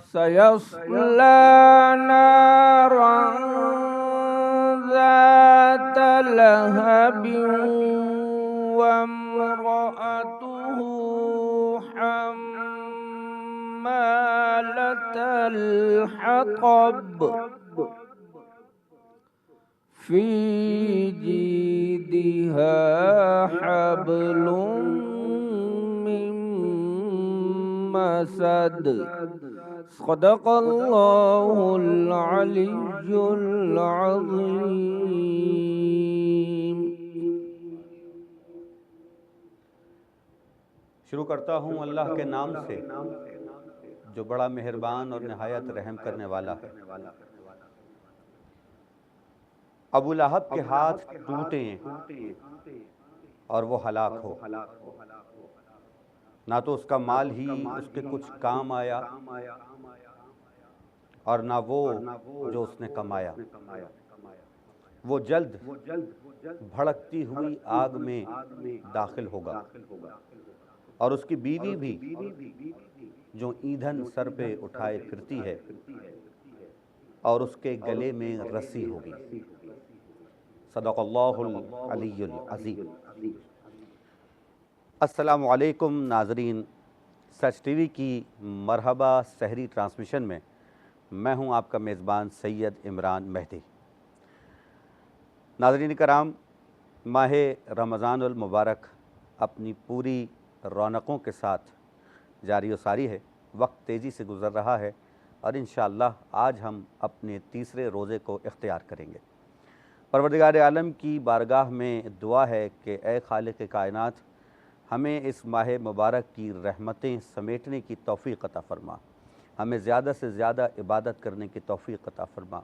سيصلى نارا ذات لهب وامرأته حمالة الحطب في جيدها حبل من مسد صدق اللہ العلی العظیم۔ شروع کرتا ہوں اللہ کے نام سے جو بڑا مہربان اور نہایت رحم کرنے والا ہے۔ ابو لہب کے ہاتھ ٹوٹیں اور وہ ہلاک ہو، نہ تو اس کا مال ہی اس کے کچھ کام آیا اور نہ وہ جو اس نے کمایا۔ وہ جلد بھڑکتی ہوئی آگ میں داخل ہوگا اور اس کی بیوی بھی جو ایندھن سر پہ اٹھائے پھرتی ہے اور اس کے گلے میں رسی ہوگی۔ صدق اللہ العلی العظیم۔ السلام علیکم ناظرین، سچ ٹی وی کی مرحبا سحری ٹرانسمیشن میں میں ہوں آپ کا میزبان سید عمران مہدی۔ ناظرین کرام، ماہ رمضان المبارک اپنی پوری رونقوں کے ساتھ جاری و ساری ہے۔ وقت تیزی سے گزر رہا ہے اور انشاءاللہ آج ہم اپنے تیسرے روزے کو اختیار کریں گے۔ پروردگار عالم کی بارگاہ میں دعا ہے کہ اے خالق کائنات، ہمیں اس ماہ مبارک کی رحمتیں سمیٹنے کی توفیق عطا فرما، ہمیں زیادہ سے زیادہ عبادت کرنے کی توفیق عطا فرما،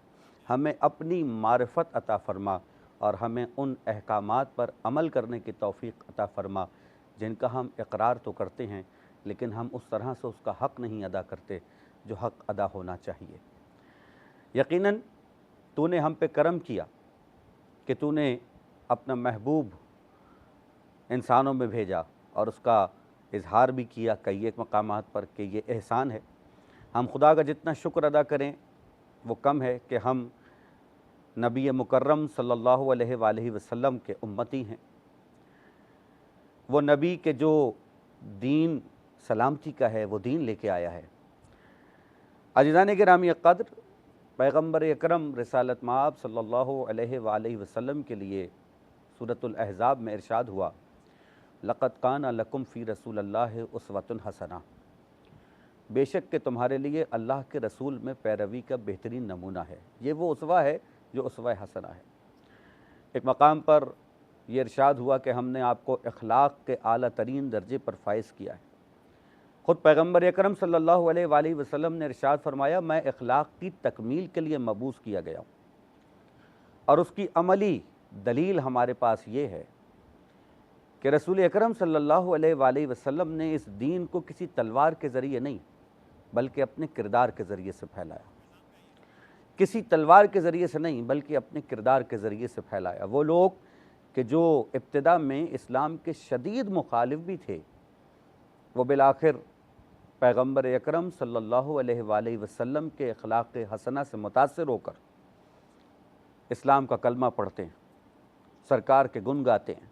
ہمیں اپنی معرفت عطا فرما اور ہمیں ان احکامات پر عمل کرنے کی توفیق عطا فرما جن کا ہم اقرار تو کرتے ہیں لیکن ہم اس طرح سے اس کا حق نہیں ادا کرتے جو حق ادا ہونا چاہیے۔ یقیناً تو نے ہم پہ کرم کیا کہ تو نے اپنا محبوب انسانوں میں بھیجا اور اس کا اظہار بھی کیا کئی ایک مقامات پر کہ یہ احسان ہے۔ ہم خدا کا جتنا شکر ادا کریں وہ کم ہے کہ ہم نبی مکرم صلی اللہ علیہ وآلہ وسلم کے امتی ہیں۔ وہ نبی کے جو دین سلامتی کا ہے وہ دین لے کے آیا ہے۔ عزیزان گرامی قدر، پیغمبر اکرم رسالت مآب صلی اللہ علیہ وآلہ وسلم کے لیے سورۃ الاحزاب میں ارشاد ہوا، لقد کان لکم فی رسول اللہ اسوۃ حسنہ، بے شک کہ تمہارے لیے اللہ کے رسول میں پیروی کا بہترین نمونہ ہے۔ یہ وہ اسوہ ہے جو اسوہ حسنہ ہے۔ ایک مقام پر یہ ارشاد ہوا کہ ہم نے آپ کو اخلاق کے اعلیٰ ترین درجے پر فائز کیا ہے۔ خود پیغمبر اکرم صلی اللہ علیہ وآلہ وسلم نے ارشاد فرمایا، میں اخلاق کی تکمیل کے لیے مبعوث کیا گیا ہوں، اور اس کی عملی دلیل ہمارے پاس یہ ہے کہ رسول اکرم صلی اللہ علیہ وآلہ وسلم نے اس دین کو کسی تلوار کے ذریعے نہیں بلکہ اپنے کردار کے ذریعے سے پھیلایا۔ کسی تلوار کے ذریعے سے نہیں بلکہ اپنے کردار کے ذریعے سے پھیلایا۔ وہ لوگ کہ جو ابتدا میں اسلام کے شدید مخالف بھی تھے، وہ بالآخر پیغمبر اکرم صلی اللہ علیہ وآلہ وسلم کے اخلاق حسنہ سے متاثر ہو کر اسلام کا کلمہ پڑھتے ہیں، سرکار کے گن گاتے ہیں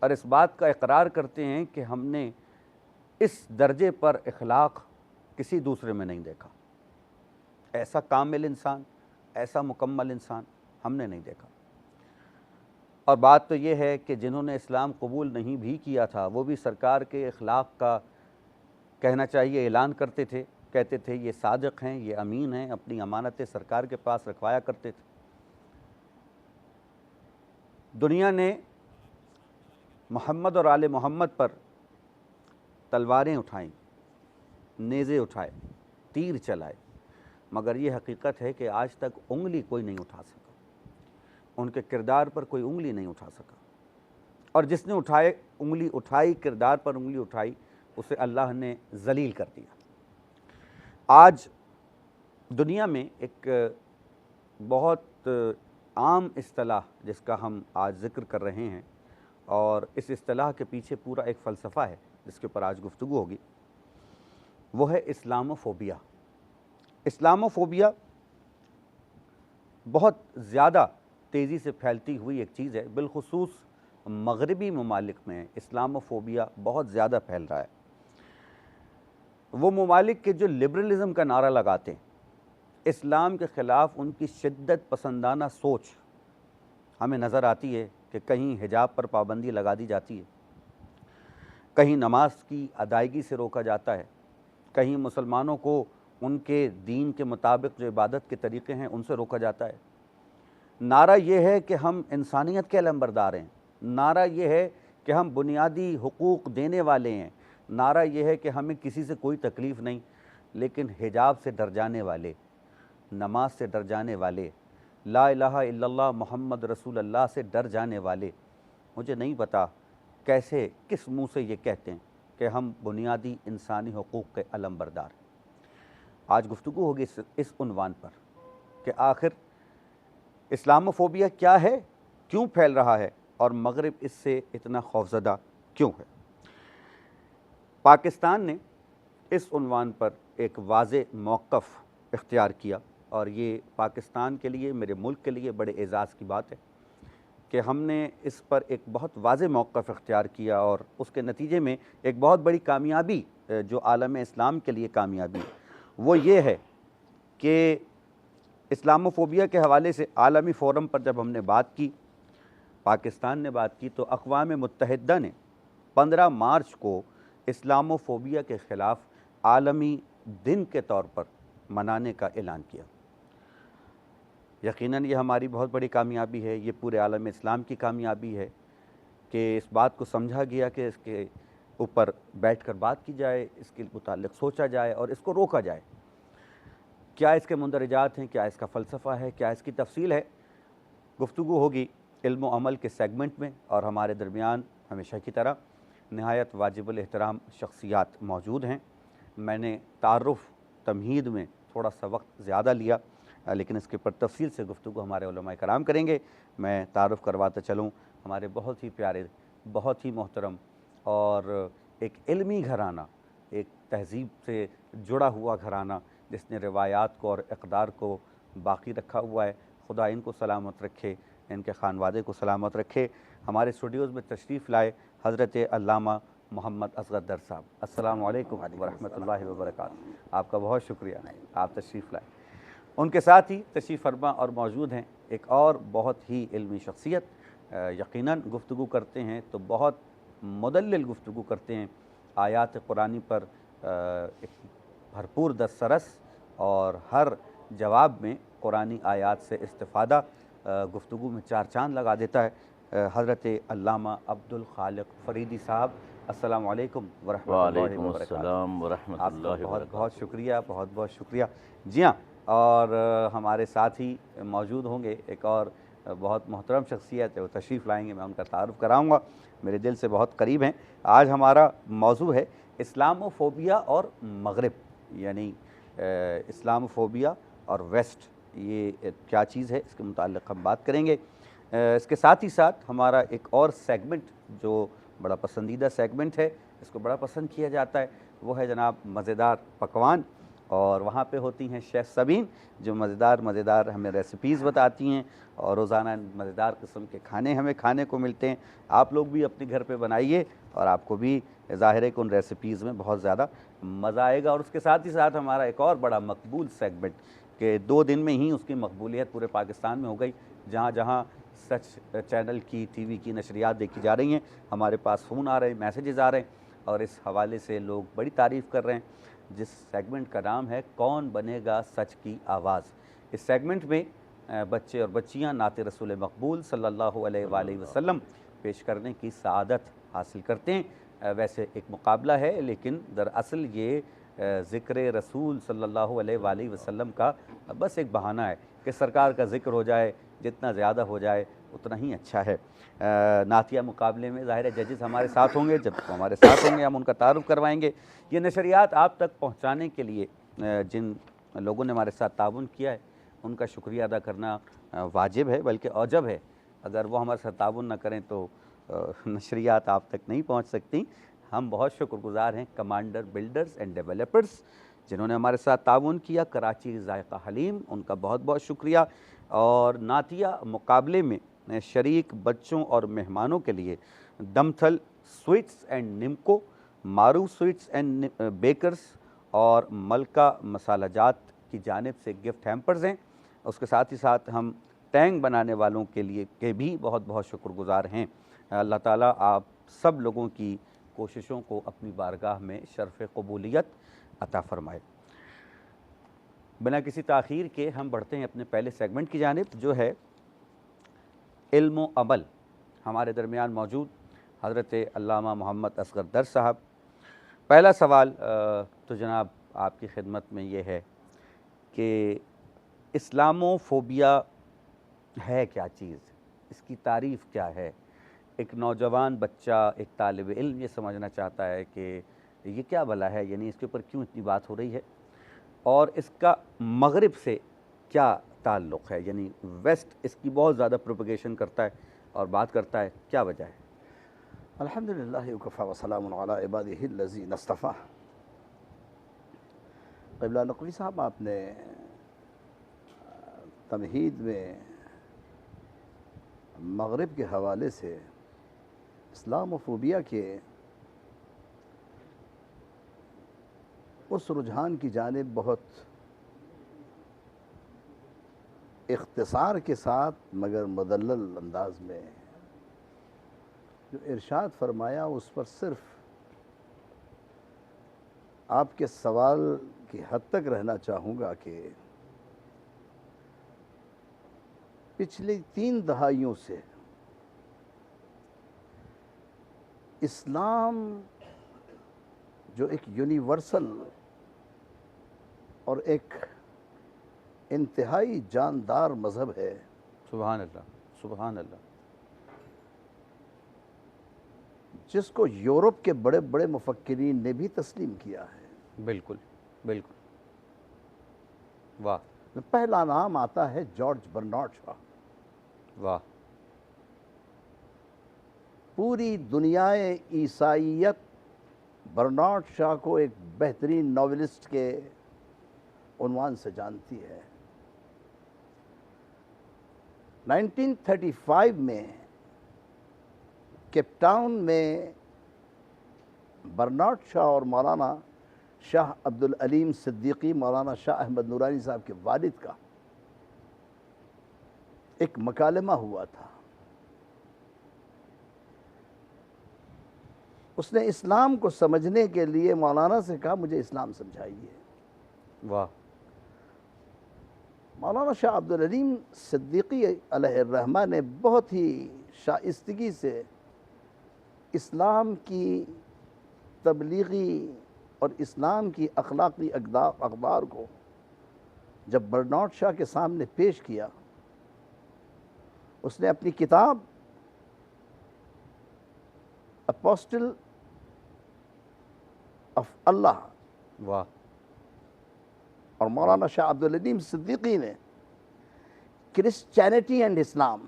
اور اس بات کا اقرار کرتے ہیں کہ ہم نے اس درجے پر اخلاق کسی دوسرے میں نہیں دیکھا۔ ایسا کامل انسان، ایسا مکمل انسان ہم نے نہیں دیکھا۔ اور بات تو یہ ہے کہ جنہوں نے اسلام قبول نہیں بھی کیا تھا وہ بھی سرکار کے اخلاق کا کہنا چاہیے اعلان کرتے تھے، کہتے تھے یہ صادق ہیں، یہ امین ہیں، اپنی امانتیں سرکار کے پاس رکھوایا کرتے تھے۔ دنیا نے محمد اور آل محمد پر تلواریں اٹھائیں، نیزے اٹھائے، تیر چلائے، مگر یہ حقیقت ہے کہ آج تک انگلی کوئی نہیں اٹھا سکا، ان کے کردار پر کوئی انگلی نہیں اٹھا سکا، اور جس نے انگلی اٹھائی، کردار پر انگلی اٹھائی، اسے اللہ نے ذلیل کر دیا۔ آج دنیا میں ایک بہت عام اصطلاح جس کا ہم آج ذکر کر رہے ہیں، اور اس اصطلاح کے پیچھے پورا ایک فلسفہ ہے جس کے اوپر آج گفتگو ہوگی، وہ ہے اسلاموفوبیا۔ اسلاموفوبیا بہت زیادہ تیزی سے پھیلتی ہوئی ایک چیز ہے، بالخصوص مغربی ممالک میں اسلاموفوبیا بہت زیادہ پھیل رہا ہے۔ وہ ممالک کے جو لبرلزم کا نعرہ لگاتے ہیں، اسلام کے خلاف ان کی شدت پسندانہ سوچ ہمیں نظر آتی ہے کہ کہیں حجاب پر پابندی لگا دی جاتی ہے، کہیں نماز کی ادائیگی سے روکا جاتا ہے، کہیں مسلمانوں کو ان کے دین کے مطابق جو عبادت کے طریقے ہیں ان سے روکا جاتا ہے۔ نعرہ یہ ہے کہ ہم انسانیت کے علمبردار ہیں، نعرہ یہ ہے کہ ہم بنیادی حقوق دینے والے ہیں، نعرہ یہ ہے کہ ہمیں کسی سے کوئی تکلیف نہیں، لیکن حجاب سے ڈر جانے والے، نماز سے ڈر جانے والے، لا الہ الا اللہ محمد رسول اللہ سے ڈر جانے والے، مجھے نہیں پتا کیسے کس منہ سے یہ کہتے ہیں کہ ہم بنیادی انسانی حقوق کے علمبردار ہیں۔ آج گفتگو ہوگی اس عنوان پر کہ آخر اسلاموفوبیا کیا ہے، کیوں پھیل رہا ہے، اور مغرب اس سے اتنا خوفزدہ کیوں ہے۔ پاکستان نے اس عنوان پر ایک واضح موقف اختیار کیا، اور یہ پاکستان کے لیے، میرے ملک کے لیے بڑے اعزاز کی بات ہے کہ ہم نے اس پر ایک بہت واضح موقف اختیار کیا، اور اس کے نتیجے میں ایک بہت بڑی کامیابی جو عالم اسلام کے لیے کامیابی ہے وہ یہ ہے کہ اسلاموفوبیا کے حوالے سے عالمی فورم پر جب ہم نے بات کی، پاکستان نے بات کی، تو اقوام متحدہ نے 15 مارچ کو اسلاموفوبیا کے خلاف عالمی دن کے طور پر منانے کا اعلان کیا۔ یقیناً یہ ہماری بہت بڑی کامیابی ہے، یہ پورے عالم اسلام کی کامیابی ہے کہ اس بات کو سمجھا گیا کہ اس کے اوپر بیٹھ کر بات کی جائے، اس کے متعلق سوچا جائے اور اس کو روکا جائے۔ کیا اس کے مندرجات ہیں، کیا اس کا فلسفہ ہے، کیا اس کی تفصیل ہے، گفتگو ہوگی علم و عمل کے سیگمنٹ میں، اور ہمارے درمیان ہمیشہ کی طرح نہایت واجب الاحترام شخصیات موجود ہیں۔ میں نے تعارف تمہید میں تھوڑا سا وقت زیادہ لیا، لیکن اس کے پر تفصیل سے گفتگو ہمارے علماء کرام کریں گے۔ میں تعارف کرواتا چلوں، ہمارے بہت ہی پیارے، بہت ہی محترم اور ایک علمی گھرانہ، ایک تہذیب سے جڑا ہوا گھرانہ جس نے روایات کو اور اقدار کو باقی رکھا ہوا ہے، خدا ان کو سلامت رکھے، ان کے خانوادے کو سلامت رکھے۔ ہمارے اسٹوڈیوز میں تشریف لائے حضرت علامہ محمد اصغر در صاحب۔ السلام علیکم ورحمۃ اللہ وبرکاتہ۔ آپ کا بہت شکریہ، آپ تشریف لائے۔ ان کے ساتھ ہی تشریف فرما اور موجود ہیں ایک اور بہت ہی علمی شخصیت، یقیناً گفتگو کرتے ہیں تو بہت مدلل گفتگو کرتے ہیں، آیات قرآنی پر ایک بھرپور دسترس، اور ہر جواب میں قرآنی آیات سے استفادہ گفتگو میں چار چاند لگا دیتا ہے۔ حضرت علامہ عبد الخالق فریدی صاحب، السلام علیکم ورحمۃ اللہ وبرکاتہ۔ وعلیکم السلام ورحمۃ اللہ آپ کا بہت وبرکاتہ۔ بہت شکریہ، بہت بہت شکریہ۔ جی ہاں، اور ہمارے ساتھ ہی موجود ہوں گے ایک اور بہت محترم شخصیت ہے، وہ تشریف لائیں گے، میں ان کا تعارف کراؤں گا، میرے دل سے بہت قریب ہیں۔ آج ہمارا موضوع ہے اسلاموفوبیا اور مغرب، یعنی اسلاموفوبیا اور ویسٹ، یہ کیا چیز ہے، اس کے متعلق ہم بات کریں گے۔ اس کے ساتھ ہی ساتھ ہمارا ایک اور سیگمنٹ جو بڑا پسندیدہ سیگمنٹ ہے، اس کو بڑا پسند کیا جاتا ہے، وہ ہے جناب مزیدار پکوان، اور وہاں پہ ہوتی ہیں شیف سبین جو مزیدار ہمیں ریسیپیز بتاتی ہیں، اور روزانہ مزیدار قسم کے کھانے ہمیں کھانے کو ملتے ہیں۔ آپ لوگ بھی اپنے گھر پہ بنائیے، اور آپ کو بھی ظاہر ہے کہ ان ریسیپیز میں بہت زیادہ مزہ آئے گا۔ اور اس کے ساتھ ہی ساتھ ہمارا ایک اور بڑا مقبول سیگمنٹ کہ 2 دن میں ہی اس کی مقبولیت پورے پاکستان میں ہو گئی، جہاں جہاں سچ چینل کی، ٹی وی کی نشریات دیکھی جا رہی ہیں، ہمارے پاس فون آ رہے ہیں، میسیجز آ رہے ہیں، اور اس حوالے سے لوگ بڑی تعریف کر رہے ہیں، جس سیگمنٹ کا نام ہے کون بنے گا سچ کی آواز۔ اس سیگمنٹ میں بچے اور بچیاں نعت رسول مقبول صلی اللہ علیہ وآلہ وسلم پیش کرنے کی سعادت حاصل کرتے ہیں۔ ویسے ایک مقابلہ ہے، لیکن دراصل یہ ذکر رسول صلی اللہ علیہ وآلہ وسلم کا بس ایک بہانہ ہے کہ سرکار کا ذکر ہو جائے، جتنا زیادہ ہو جائے اتنا ہی اچھا ہے۔ نعتیہ مقابلے میں ظاہر ہے ججز ہمارے ساتھ ہوں گے، جب وہ ہمارے ساتھ ہوں گے ہم ان کا تعارف کروائیں گے۔ یہ نشریات آپ تک پہنچانے کے لیے جن لوگوں نے ہمارے ساتھ تعاون کیا ہے، ان کا شکریہ ادا کرنا واجب ہے، بلکہ اوجب ہے۔ اگر وہ ہمارے ساتھ تعاون نہ کریں تو نشریات آپ تک نہیں پہنچ سکتی۔ ہم بہت شکر گزار ہیں کمانڈر بلڈرز اینڈ ڈیولپرز، جنہوں نے ہمارے ساتھ تعاون کیا، کراچی ذائقہ حلیم، ان کا بہت بہت شکریہ۔ اور نعتیہ مقابلے میں شریک بچوں اور مہمانوں کے لیے دمتھل سویٹس اینڈ نمکو، مارو سویٹس اینڈ بیکرز اور ملکہ مسالہ جات کی جانب سے گفٹ ہیمپرز ہیں۔ اس کے ساتھ ہی ساتھ ہم ٹینگ بنانے والوں کے لیے کے بھی بہت بہت شکر گزار ہیں۔ اللہ تعالیٰ آپ سب لوگوں کی کوششوں کو اپنی بارگاہ میں شرف قبولیت عطا فرمائے۔ بنا کسی تاخیر کے ہم بڑھتے ہیں اپنے پہلے سیگمنٹ کی جانب، جو ہے علم و عمل۔ ہمارے درمیان موجود حضرت علامہ محمد اصغر در صاحب۔ پہلا سوال تو جناب آپ کی خدمت میں یہ ہے کہ اسلامو فوبیا ہے کیا چیز، اس کی تعریف کیا ہے؟ ایک نوجوان بچہ، ایک طالب علم یہ سمجھنا چاہتا ہے کہ یہ کیا بلا ہے، یعنی اس کے اوپر کیوں اتنی بات ہو رہی ہے، اور اس کا مغرب سے کیا تعلق ہے، یعنی ویسٹ اس کی بہت زیادہ پروپیگیشن کرتا ہے اور بات کرتا ہے، کیا وجہ ہے؟ الحمدللہ وکفیٰ وسلام علی عبادہ الذین اصطفیٰ۔ قبلہ نقوی صاحب، آپ نے تمہید میں مغرب کے حوالے سے اسلام و فوبیا کے اس رجحان کی جانب بہت اختصار کے ساتھ مگر مدلل انداز میں جو ارشاد فرمایا، اس پر صرف آپ کے سوال کی حد تک رہنا چاہوں گا کہ پچھلی 3 دہائیوں سے اسلام جو ایک یونیورسل اور ایک انتہائی جاندار مذہب ہے، سبحان اللہ، سبحان اللہ، جس کو یورپ کے بڑے بڑے مفکرین نے بھی تسلیم کیا ہے۔ بالکل بالکل، واہ پہلا نام آتا ہے جارج برنارڈ شاہ۔ واہ، پوری دنیائے عیسائیت برنارڈ شاہ کو ایک بہترین ناولسٹ کے عنوان سے جانتی ہے۔ 1935 میں کیپ ٹاؤن میں برنارڈ شاہ اور مولانا شاہ عبدالعلیم صدیقی، مولانا شاہ احمد نورانی صاحب کے والد کا ایک مکالمہ ہوا تھا۔ اس نے اسلام کو سمجھنے کے لیے مولانا سے کہا، مجھے اسلام سمجھائیے۔ واہ، مولانا شاہ عبدالعلیم صدیقی علیہ الرحمہ نے بہت ہی شائستگی سے اسلام کی تبلیغی اور اسلام کی اخلاقی اقدار کو جب برنارڈ شاہ کے سامنے پیش کیا، اس نے اپنی کتاب اپوسٹل آف اللہ، واہ، اور مولانا شاہ عبدالعلیم صدیقی نے کرسچینٹی اینڈ اسلام،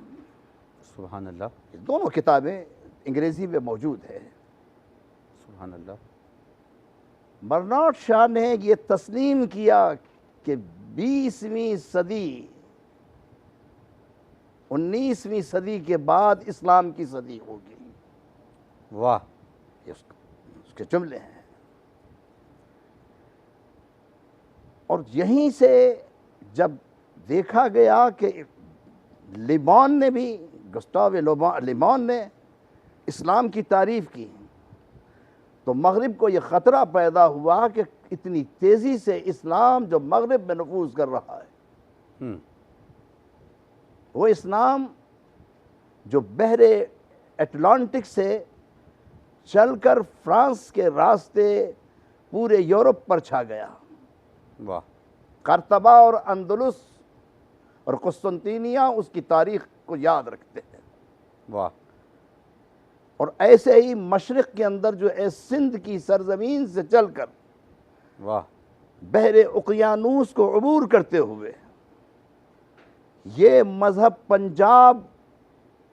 سبحان اللہ، یہ دونوں کتابیں انگریزی میں موجود ہیں۔ سبحان اللہ، برنارڈ شاہ نے یہ تسلیم کیا کہ 20ویں صدی 19ویں صدی کے بعد اسلام کی صدی ہوگی۔ واہ، یہ اس کے جملے ہیں۔ اور یہیں سے جب دیکھا گیا کہ لیبان نے بھی، گسٹاو لیبان نے اسلام کی تعریف کی، تو مغرب کو یہ خطرہ پیدا ہوا کہ اتنی تیزی سے اسلام جو مغرب میں نفوذ کر رہا ہے، وہ اسلام جو بحر اٹلانٹک سے چل کر فرانس کے راستے پورے یورپ پر چھا گیا۔ واہ، قرطبہ اور اندلس اور قسطنطینیہ اس کی تاریخ کو یاد رکھتے ہیں۔ واہ، اور ایسے ہی مشرق کے اندر جو ہے سندھ کی سرزمین سے چل کر واہ، بحر اقیانوس کو عبور کرتے ہوئے یہ مذہب پنجاب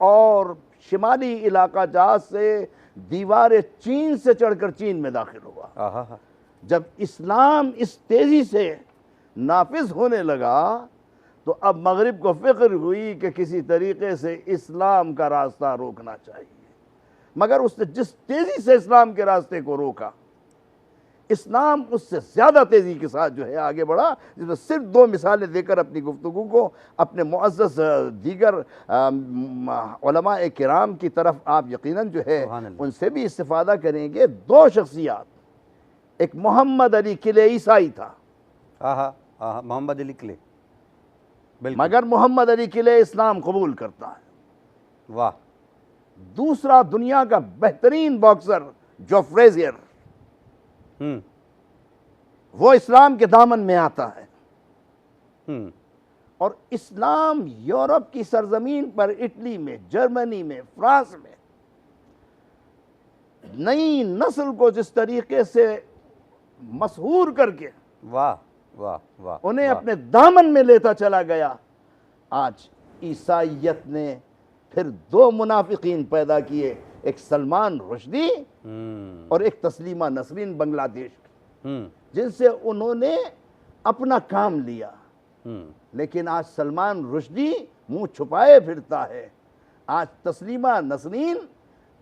اور شمالی علاقہ جات سے دیوار چین سے چڑھ کر چین میں داخل ہوا۔ آہا، جب اسلام اس تیزی سے نافذ ہونے لگا تو اب مغرب کو فکر ہوئی کہ کسی طریقے سے اسلام کا راستہ روکنا چاہیے، مگر اس نے جس تیزی سے اسلام کے راستے کو روکا، اسلام اس سے زیادہ تیزی کے ساتھ جو ہے آگے بڑھا، جس میں صرف 2 مثالیں دے کر اپنی گفتگو کو اپنے معزز دیگر علماء کرام کی طرف آپ یقیناً جو ہے ان سے بھی استفادہ کریں گے۔ 2 شخصیات، ایک محمد علی کلے عیسائی تھا، محمد علی کلے، مگر محمد علی کلے اسلام قبول کرتا ہے۔ واہ۔ دوسرا دنیا کا بہترین باکسر جو فریزیر، وہ اسلام کے دامن میں آتا ہے، اور اسلام یورپ کی سرزمین پر، اٹلی میں، جرمنی میں، فرانس میں نئی نسل کو جس طریقے سے مسحور کر کے واہ واہ واہ انہیں اپنے دامن میں لیتا چلا گیا۔ آج عیسائیت نے پھر 2 منافقین پیدا کیے، ایک سلمان رشدی اور ایک تسلیمہ نسرین بنگلہ دیش کی، جن سے انہوں نے اپنا کام لیا، لیکن آج سلمان رشدی منہ چھپائے پھرتا ہے، آج تسلیمہ نسرین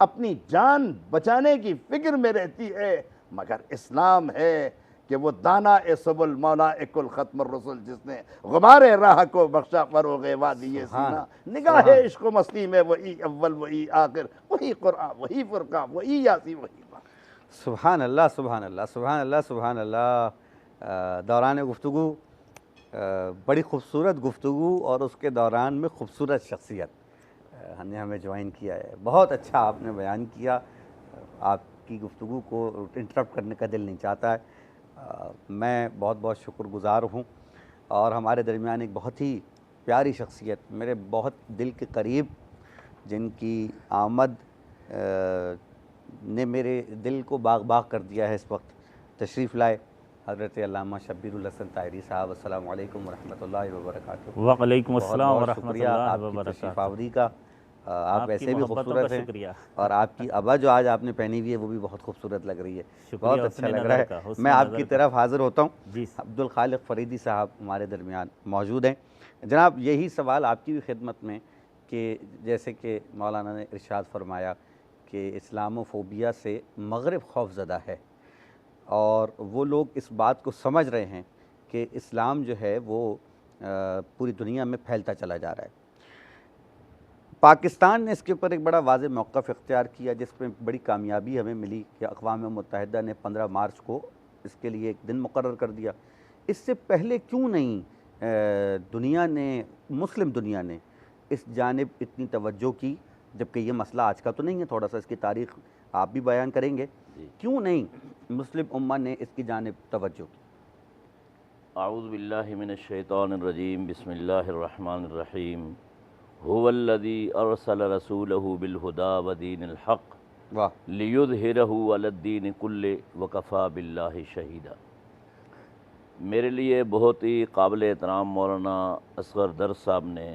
اپنی جان بچانے کی فکر میں رہتی ہے، مگر اسلام ہے کہ وہ دانا سبل مولا کل ختم الرسل، جس نے غبار راہ کو بخشا فروغ وادی سینا، نگاہ عشق و مستی میں وہی اول وہی آخر، وہی قرآن وہی فرقان وہی یاسی وہی بات۔ سبحان اللہ سبحان اللہ سبحان اللہ سبحان اللہ۔ دوران گفتگو بڑی خوبصورت گفتگو، اور اس کے دوران میں خوبصورت شخصیت نے ہمیں جوائن کیا ہے۔ بہت اچھا آپ نے بیان کیا، آپ کی گفتگو کو انٹرپٹ کرنے کا دل نہیں چاہتا ہے۔ میں بہت بہت شکر گزار ہوں، اور ہمارے درمیان ایک بہت ہی پیاری شخصیت، میرے بہت دل کے قریب، جن کی آمد نے میرے دل کو باغ باغ کر دیا ہے، اس وقت تشریف لائے حضرت علامہ شبیر الحسن طاہری صاحب۔ السلام علیکم ورحمۃ اللہ وبرکاتہ۔ وعلیکم السلام ورحمۃ شکریہ اللہ آپ کی وبرکاتہ۔ تشریف آوری کا، آپ ایسے بھی خوبصورت ہیں، شکریہ، اور آپ کی ابا جو آج آپ نے پہنی ہوئی ہے وہ بھی بہت خوبصورت لگ رہی ہے، شکریہ، بہت اچھا لگ رہا ہے۔ میں آپ کی طرف حاضر ہوتا ہوں۔ جی عبد الخالق فریدی صاحب ہمارے درمیان موجود ہیں۔ جناب، یہی سوال آپ کی بھی خدمت میں کہ جیسے کہ مولانا نے ارشاد فرمایا کہ اسلام و فوبیا سے مغرب خوف زدہ ہے، اور وہ لوگ اس بات کو سمجھ رہے ہیں کہ اسلام جو ہے وہ پوری دنیا میں پھیلتا چلا جا رہا ہے۔ پاکستان نے اس کے اوپر ایک بڑا واضح موقف اختیار کیا، جس میں بڑی کامیابی ہمیں ملی کہ اقوام متحدہ نے 15 مارچ کو اس کے لیے ایک دن مقرر کر دیا۔ اس سے پہلے کیوں نہیں دنیا نے، مسلم دنیا نے اس جانب اتنی توجہ کی، جبکہ یہ مسئلہ آج کا تو نہیں ہے، تھوڑا سا اس کی تاریخ آپ بھی بیان کریں گے، کیوں نہیں مسلم امہ نے اس کی جانب توجہ کی؟ اعوذ باللہ من الشیطان الرجیم، بسم اللہ الرحمن الرحیم۔ هو الذی ارسل رسولہ بالہدی ودین الحق لیظہرہ علی الدین کلہ وکفی باللہ شہیدا۔ میرے لیے بہت ہی قابل احترام مولانا اصغر درس صاحب نے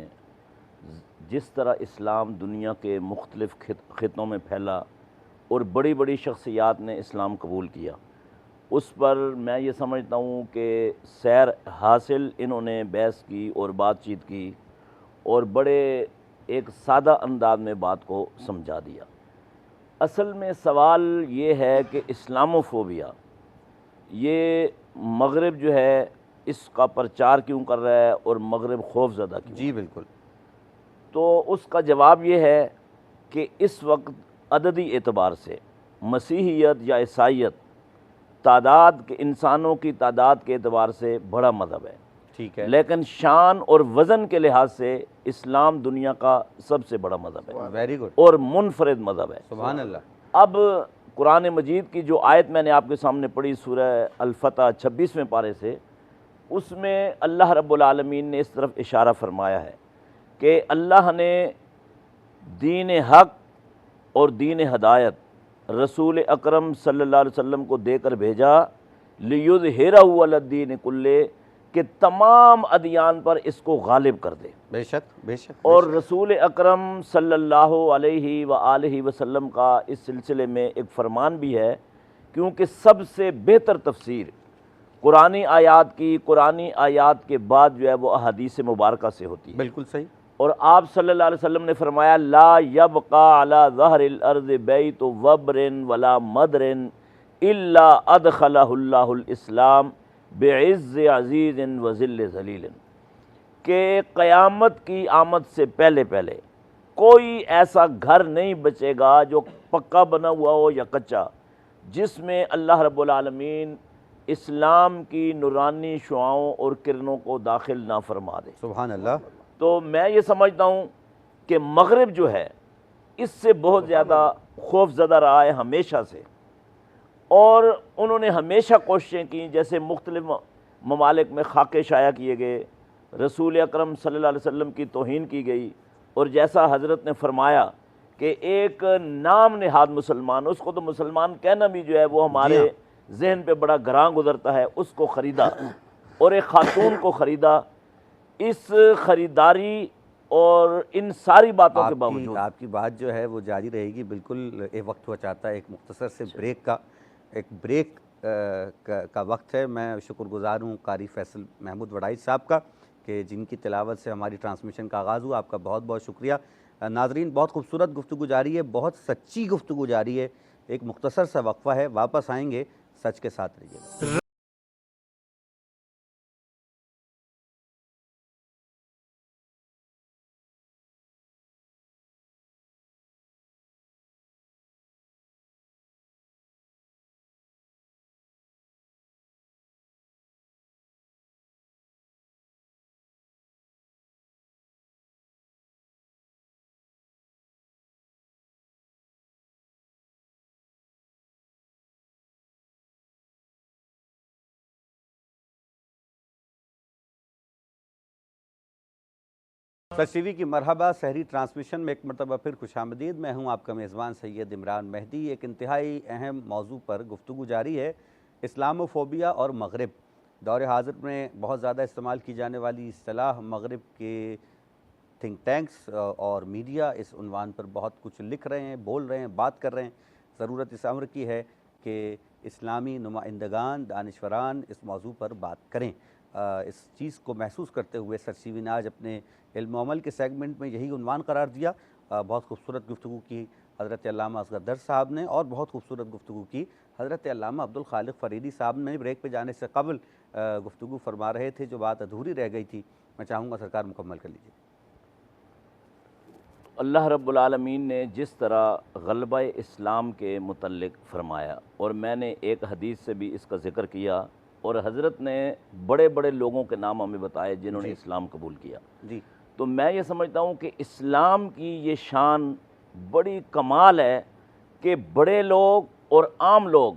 جس طرح اسلام دنیا کے مختلف خطوں میں پھیلا اور بڑی بڑی شخصیات نے اسلام قبول کیا، اس پر میں یہ سمجھتا ہوں کہ سیر حاصل انہوں نے بحث کی اور بات چیت کی، اور بڑے ایک سادہ انداز میں بات کو سمجھا دیا۔ اصل میں سوال یہ ہے کہ اسلاموفوبیا، یہ مغرب جو ہے اس کا پرچار کیوں کر رہا ہے اور مغرب خوف زدہ کیوں؟ جی بالکل۔ تو اس کا جواب یہ ہے کہ اس وقت عددی اعتبار سے مسیحیت یا عیسائیت تعداد کے، انسانوں کی تعداد کے اعتبار سے بڑا مذہب ہے، ٹھیک ہے، لیکن شان اور وزن کے لحاظ سے اسلام دنیا کا سب سے بڑا مذہب ہے، ویری گڈ، اور منفرد مذہب ہے۔ سبحان اللہ۔ اب قرآن مجید کی جو آیت میں نے آپ کے سامنے پڑھی سورہ الفتح 26ویں پارے سے، اس میں اللہ رب العالمین نے اس طرف اشارہ فرمایا ہے کہ اللہ نے دین حق اور دین ہدایت رسول اکرم صلی اللہ علیہ وسلم کو دے کر بھیجا، لیظہرہ علی الدین کلہ، کہ تمام ادیان پر اس کو غالب کر دے۔ بے شک بے شک۔ اور رسول اکرم صلی اللہ علیہ وآلہ وسلم کا اس سلسلے میں ایک فرمان بھی ہے کیونکہ سب سے بہتر تفسیر قرآنی آیات کی، قرآنی آیات کے بعد جو ہے وہ احادیث مبارکہ سے ہوتی ہے۔ بالکل صحیح۔ اور آپ صلی اللہ علیہ وسلم نے فرمایا لا یبقى علی ظہر الارض بیت وبر ولا مدر الا ادخلہ اللہ الاسلام بعز عزیز وذل ذلیل، کہ قیامت کی آمد سے پہلے پہلے کوئی ایسا گھر نہیں بچے گا جو پکا بنا ہوا ہو یا کچا، جس میں اللہ رب العالمین اسلام کی نورانی شعاؤں اور کرنوں کو داخل نہ فرما دے۔ سبحان اللہ۔ تو میں یہ سمجھتا ہوں کہ مغرب جو ہے اس سے بہت زیادہ خوف زدہ رہا ہے ہمیشہ سے، اور انہوں نے ہمیشہ کوششیں کی، جیسے مختلف ممالک میں خاکے شائع کیے گئے، رسول اکرم صلی اللہ علیہ وسلم کی توہین کی گئی، اور جیسا حضرت نے فرمایا کہ ایک نام نہاد مسلمان، اس کو تو مسلمان کہنا بھی جو ہے وہ ہمارے ذہن پہ بڑا گراں گزرتا ہے، اس کو خریدا اور ایک خاتون کو خریدا۔ اس خریداری اور ان ساری باتوں کے باوجود آپ کی بات جو ہے وہ جاری رہے گی، بالکل ایک وقت ہوا چاہتا ہے ایک مختصر سے بریک کا وقت ہے۔ میں شکر گزار ہوں قاری فیصل محمود وڈائی صاحب کا کہ جن کی تلاوت سے ہماری ٹرانسمیشن کا آغاز ہوا۔ آپ کا بہت بہت شکریہ۔ ناظرین، بہت خوبصورت گفتگو جاری ہے، بہت سچی گفتگو جاری ہے۔ ایک مختصر سا وقفہ ہے، واپس آئیں گے، سچ کے ساتھ رہیے۔ سچ ٹی وی کی مرحبا سحری ٹرانسمیشن میں ایک مرتبہ پھر خوش آمدید۔ میں ہوں آپ کا میزبان سید عمران مہدی۔ ایک انتہائی اہم موضوع پر گفتگو جاری ہے، اسلام فوبیا اور مغرب۔ دور حاضر میں بہت زیادہ استعمال کی جانے والی اصطلاح مغرب کے تھنک ٹینکس اور میڈیا اس عنوان پر بہت کچھ لکھ رہے ہیں، بول رہے ہیں، بات کر رہے ہیں۔ ضرورت اس امر کی ہے کہ اسلامی نمائندگان، دانشوران اس موضوع پر بات کریں۔ اس چیز کو محسوس کرتے ہوئے سچ ٹی وی نے آج اپنے علم و عمل کے سیگمنٹ میں یہی عنوان قرار دیا۔ بہت خوبصورت گفتگو کی حضرت علامہ اصغر درد صاحب نے، اور بہت خوبصورت گفتگو کی حضرت علامہ عبدالخالق فریدی صاحب نے۔ بریک پہ جانے سے قبل گفتگو فرما رہے تھے، جو بات ادھوری رہ گئی تھی میں چاہوں گا سرکار مکمل کر لیجیے۔ اللہ رب العالمین نے جس طرح غلبہ اسلام کے متعلق فرمایا، اور میں نے ایک حدیث سے بھی اس کا ذکر کیا، اور حضرت نے بڑے بڑے لوگوں کے نام ہمیں بتائے جنہوں نے اسلام قبول کیا۔ تو میں یہ سمجھتا ہوں کہ اسلام کی یہ شان بڑی کمال ہے کہ بڑے لوگ اور عام لوگ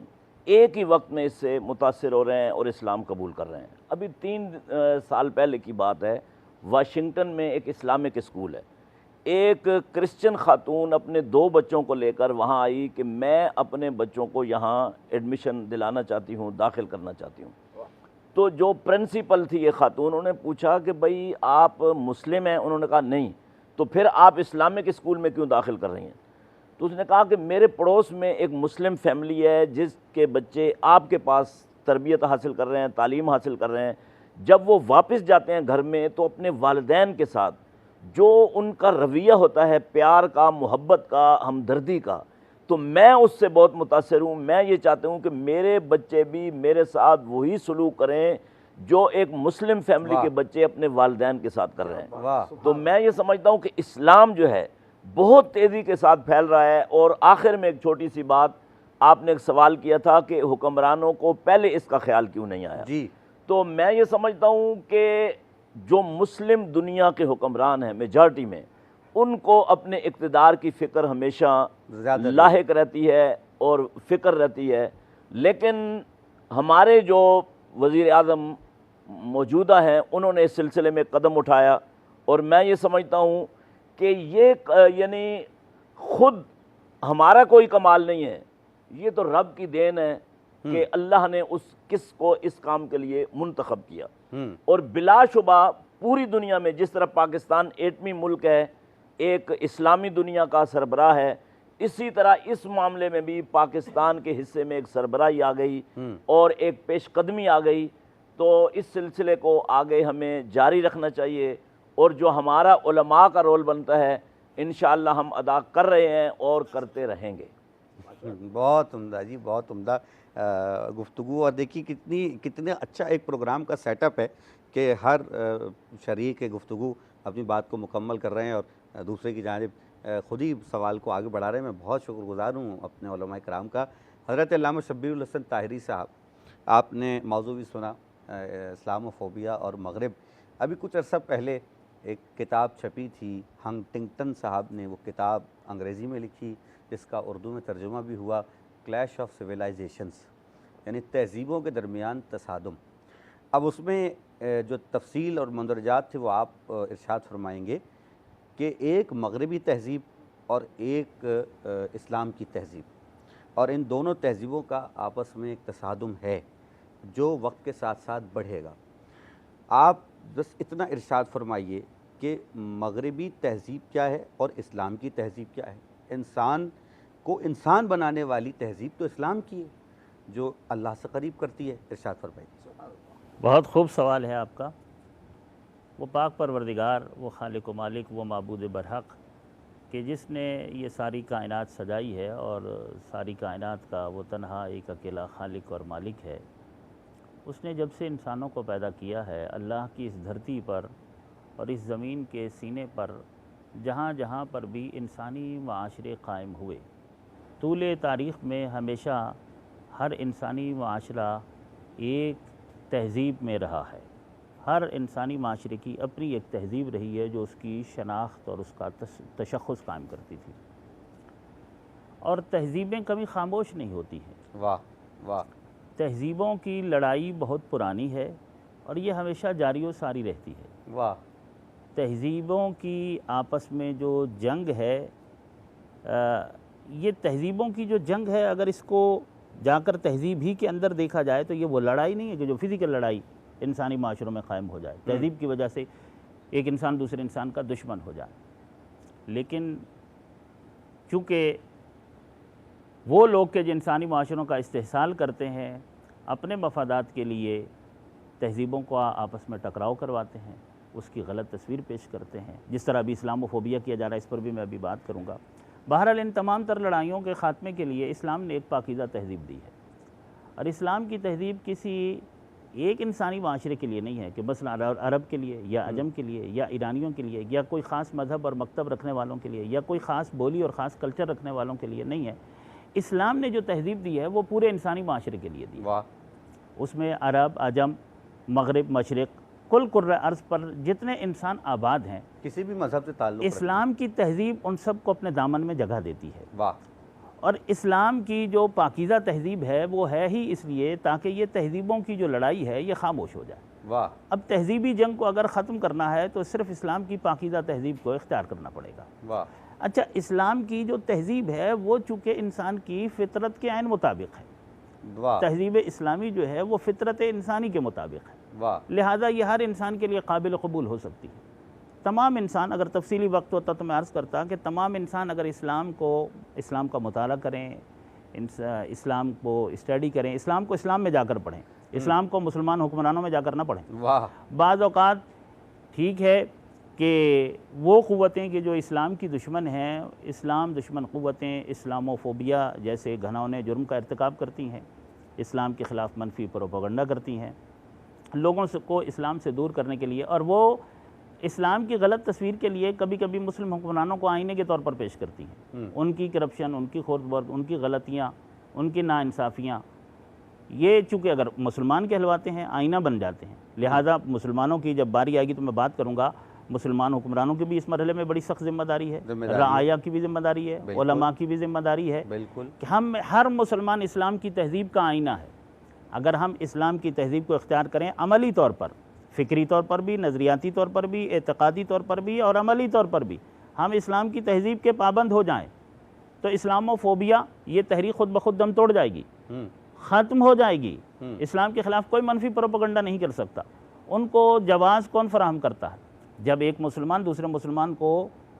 ایک ہی وقت میں اس سے متاثر ہو رہے ہیں اور اسلام قبول کر رہے ہیں۔ ابھی 3 سال پہلے کی بات ہے، واشنگٹن میں ایک اسلامک اسکول ہے، ایک کرسچن خاتون اپنے 2 بچوں کو لے کر وہاں آئی کہ میں اپنے بچوں کو یہاں ایڈمیشن دلانا چاہتی ہوں، داخل کرنا چاہتی ہوں۔ تو جو پرنسپل تھی یہ خاتون، انہوں نے پوچھا کہ بھئی آپ مسلم ہیں؟ انہوں نے کہا نہیں۔ تو پھر آپ اسلامک اسکول میں کیوں داخل کر رہی ہیں؟ تو اس نے کہا کہ میرے پڑوس میں ایک مسلم فیملی ہے جس کے بچے آپ کے پاس تربیت حاصل کر رہے ہیں، تعلیم حاصل کر رہے ہیں، جب وہ واپس جاتے ہیں گھر میں تو اپنے والدین کے ساتھ جو ان کا رویہ ہوتا ہے، پیار کا، محبت کا، ہمدردی کا، تو میں اس سے بہت متاثر ہوں۔ میں یہ چاہتا ہوں کہ میرے بچے بھی میرے ساتھ وہی سلوک کریں جو ایک مسلم فیملی کے بچے اپنے والدین کے ساتھ کر رہے ہیں۔ تو میں یہ سمجھتا ہوں کہ اسلام جو ہے بہت تیزی کے ساتھ پھیل رہا ہے۔ اور آخر میں ایک چھوٹی سی بات، آپ نے ایک سوال کیا تھا کہ حکمرانوں کو پہلے اس کا خیال کیوں نہیں آیا؟ تو میں یہ سمجھتا ہوں کہ جو مسلم دنیا کے حکمران ہیں میجارٹی میں، ان کو اپنے اقتدار کی فکر ہمیشہ لاحق رہتی ہے اور فکر رہتی ہے، لیکن ہمارے جو وزیر اعظم موجودہ ہیں انہوں نے اس سلسلے میں قدم اٹھایا، اور میں یہ سمجھتا ہوں کہ یہ یعنی خود ہمارا کوئی کمال نہیں ہے، یہ تو رب کی دین ہے کہ اللہ نے کس کو اس کام کے لیے منتخب کیا۔ اور بلا شبہ پوری دنیا میں جس طرح پاکستان ایٹمی ملک ہے، ایک اسلامی دنیا کا سربراہ ہے، اسی طرح اس معاملے میں بھی پاکستان کے حصے میں ایک سربراہی آ گئی اور ایک پیش قدمی آ گئی، تو اس سلسلے کو آگے ہمیں جاری رکھنا چاہیے، اور جو ہمارا علماء کا رول بنتا ہے انشاءاللہ ہم ادا کر رہے ہیں اور کرتے رہیں گے۔ بہت عمدہ جی، بہت عمدہ گفتگو، اور دیکھیے کتنے اچھا ایک پروگرام کا سیٹ اپ ہے کہ ہر شریک گفتگو اپنی بات کو مکمل کر رہے ہیں اور دوسرے کی جانب خود ہی سوال کو آگے بڑھا رہے ہیں۔ میں بہت شکر گزار ہوں اپنے علماء کرام کا۔ حضرت علامہ شبیر الحسن طاہری صاحب، آپ نے موضوع بھی سنا، اسلام و فوبیا اور مغرب۔ ابھی کچھ عرصہ پہلے ایک کتاب چھپی تھی، ہنٹنگٹن صاحب نے وہ کتاب انگریزی میں لکھی، جس کا اردو میں ترجمہ بھی ہوا، کلیش آف سویلائزیشنز، یعنی تہذیبوں کے درمیان تصادم۔ اب اس میں جو تفصیل اور مندرجات تھے وہ آپ ارشاد فرمائیں گے کہ ایک مغربی تہذیب اور ایک اسلام کی تہذیب، اور ان دونوں تہذیبوں کا آپس میں ایک تصادم ہے جو وقت کے ساتھ ساتھ بڑھے گا۔ آپ بس اتنا ارشاد فرمائیے کہ مغربی تہذیب کیا ہے اور اسلام کی تہذیب کیا ہے؟ انسان کو انسان بنانے والی تہذیب تو اسلام کی ہے جو اللہ سے قریب کرتی ہے۔ ارشاد فرمائیے۔ بہت خوب سوال ہے آپ کا۔ وہ پاک پروردگار، وہ خالق و مالک، وہ معبود برحق کہ جس نے یہ ساری کائنات سجائی ہے، اور ساری کائنات کا وہ تنہا ایک اکیلا خالق اور مالک ہے، اس نے جب سے انسانوں کو پیدا کیا ہے، اللہ کی اس دھرتی پر اور اس زمین کے سینے پر جہاں جہاں پر بھی انسانی معاشرے قائم ہوئے، طول تاریخ میں ہمیشہ ہر انسانی معاشرہ ایک تہذیب میں رہا ہے۔ ہر انسانی معاشرے کی اپنی ایک تہذیب رہی ہے جو اس کی شناخت اور اس کا تشخص قائم کرتی تھی، اور تہذیبیں کبھی خاموش نہیں ہوتی ہیں۔ واہ واہ۔ تہذیبوں کی لڑائی بہت پرانی ہے اور یہ ہمیشہ جاری و ساری رہتی ہے۔ واہ۔ تہذیبوں کی آپس میں جو جنگ ہے، یہ تہذیبوں کی جو جنگ ہے، اگر اس کو جا کر تہذیب ہی کے اندر دیکھا جائے تو یہ وہ لڑائی نہیں ہے کہ جو فزیکل لڑائی انسانی معاشروں میں قائم ہو جائے، تہذیب کی وجہ سے ایک انسان دوسرے انسان کا دشمن ہو جائے۔ لیکن چونکہ وہ لوگ کہ جو انسانی معاشروں کا استحصال کرتے ہیں، اپنے مفادات کے لیے تہذیبوں کو آپس میں ٹکراؤ کرواتے ہیں، اس کی غلط تصویر پیش کرتے ہیں، جس طرح ابھی اسلام و فوبیا کیا جا رہا ہے، اس پر بھی میں ابھی بات کروں گا۔ بہرحال ان تمام تر لڑائیوں کے خاتمے کے لیے اسلام نے ایک پاکیزہ تہذیب دی ہے، اور اسلام کی تہذیب کسی ایک انسانی معاشرے کے لیے نہیں ہے کہ مثلا عرب کے لیے یا عجم کے لیے یا ایرانیوں کے لیے یا کوئی خاص مذہب اور مکتب رکھنے والوں کے لیے یا کوئی خاص بولی اور خاص کلچر رکھنے والوں کے لیے نہیں ہے۔ اسلام نے جو تہذیب دی ہے وہ پورے انسانی معاشرے کے لیے دی ہے۔ اس میں عرب، عجم، مغرب، مشرق، کل کرۂ ارض پر جتنے انسان آباد ہیں، کسی بھی مذہب سے تعلق اسلام کی تہذیب ان سب کو اپنے دامن میں جگہ دیتی ہے۔ واہ۔ اور اسلام کی جو پاکیزہ تہذیب ہے وہ ہے ہی اس لیے تاکہ یہ تہذیبوں کی جو لڑائی ہے یہ خاموش ہو جائے۔ واہ۔ اب تہذیبی جنگ کو اگر ختم کرنا ہے تو صرف اسلام کی پاکیزہ تہذیب کو اختیار کرنا پڑے گا۔ واہ۔ اچھا، اسلام کی جو تہذیب ہے وہ چونکہ انسان کی فطرت کے عین مطابق ہے، واہ۔ تہذیب اسلامی جو ہے وہ فطرت انسانی کے مطابق ہے، واہ۔ لہٰذا یہ ہر انسان کے لیے قابل قبول ہو سکتی ہے۔ تمام انسان، اگر تفصیلی وقت ہوتا تو میں عرض کرتا کہ تمام انسان اگر اسلام کا مطالعہ کریں، اسلام کو اسٹڈی کریں، اسلام کو اسلام میں جا کر پڑھیں، اسلام کو مسلمان حکمرانوں میں جا کر نہ پڑھیں۔ واہ۔ بعض اوقات ٹھیک ہے کہ وہ قوتیں کہ جو اسلام کی دشمن ہیں، اسلام دشمن قوتیں اسلام و فوبیا جیسے گھناؤنے جرم کا ارتکاب کرتی ہیں، اسلام کے خلاف منفی پروپیگنڈا کرتی ہیں لوگوں کو اسلام سے دور کرنے کے لیے، اور وہ اسلام کی غلط تصویر کے لیے کبھی کبھی مسلم حکمرانوں کو آئینے کے طور پر پیش کرتی ہیں۔ ان کی کرپشن، ان کی خورد برد، ان کی غلطیاں، ان کی ناانصافیاں، یہ چونکہ اگر مسلمان کہلواتے ہیں آئینہ بن جاتے ہیں، لہٰذا مسلمانوں کی جب باری آئے گی تو میں بات کروں گا، مسلمان حکمرانوں کی بھی اس مرحلے میں بڑی سخت ذمہ داری ہے، رعایا کی بھی ذمہ داری ہے، علماء کی بھی ذمہ داری ہے کہ ہم ہر مسلمان اسلام کی تہذیب کا آئینہ ہے۔ اگر ہم اسلام کی تہذیب کو اختیار کریں عملی طور پر، فکری طور پر بھی، نظریاتی طور پر بھی، اعتقادی طور پر بھی اور عملی طور پر بھی ہم اسلام کی تہذیب کے پابند ہو جائیں تو اسلام و فوبیا یہ تحریک خود بخود دم توڑ جائے گی، ختم ہو جائے گی۔ اسلام کے خلاف کوئی منفی پروپیگنڈا نہیں کر سکتا۔ ان کو جواز کون فراہم کرتا ہے؟ جب ایک مسلمان دوسرے مسلمان کو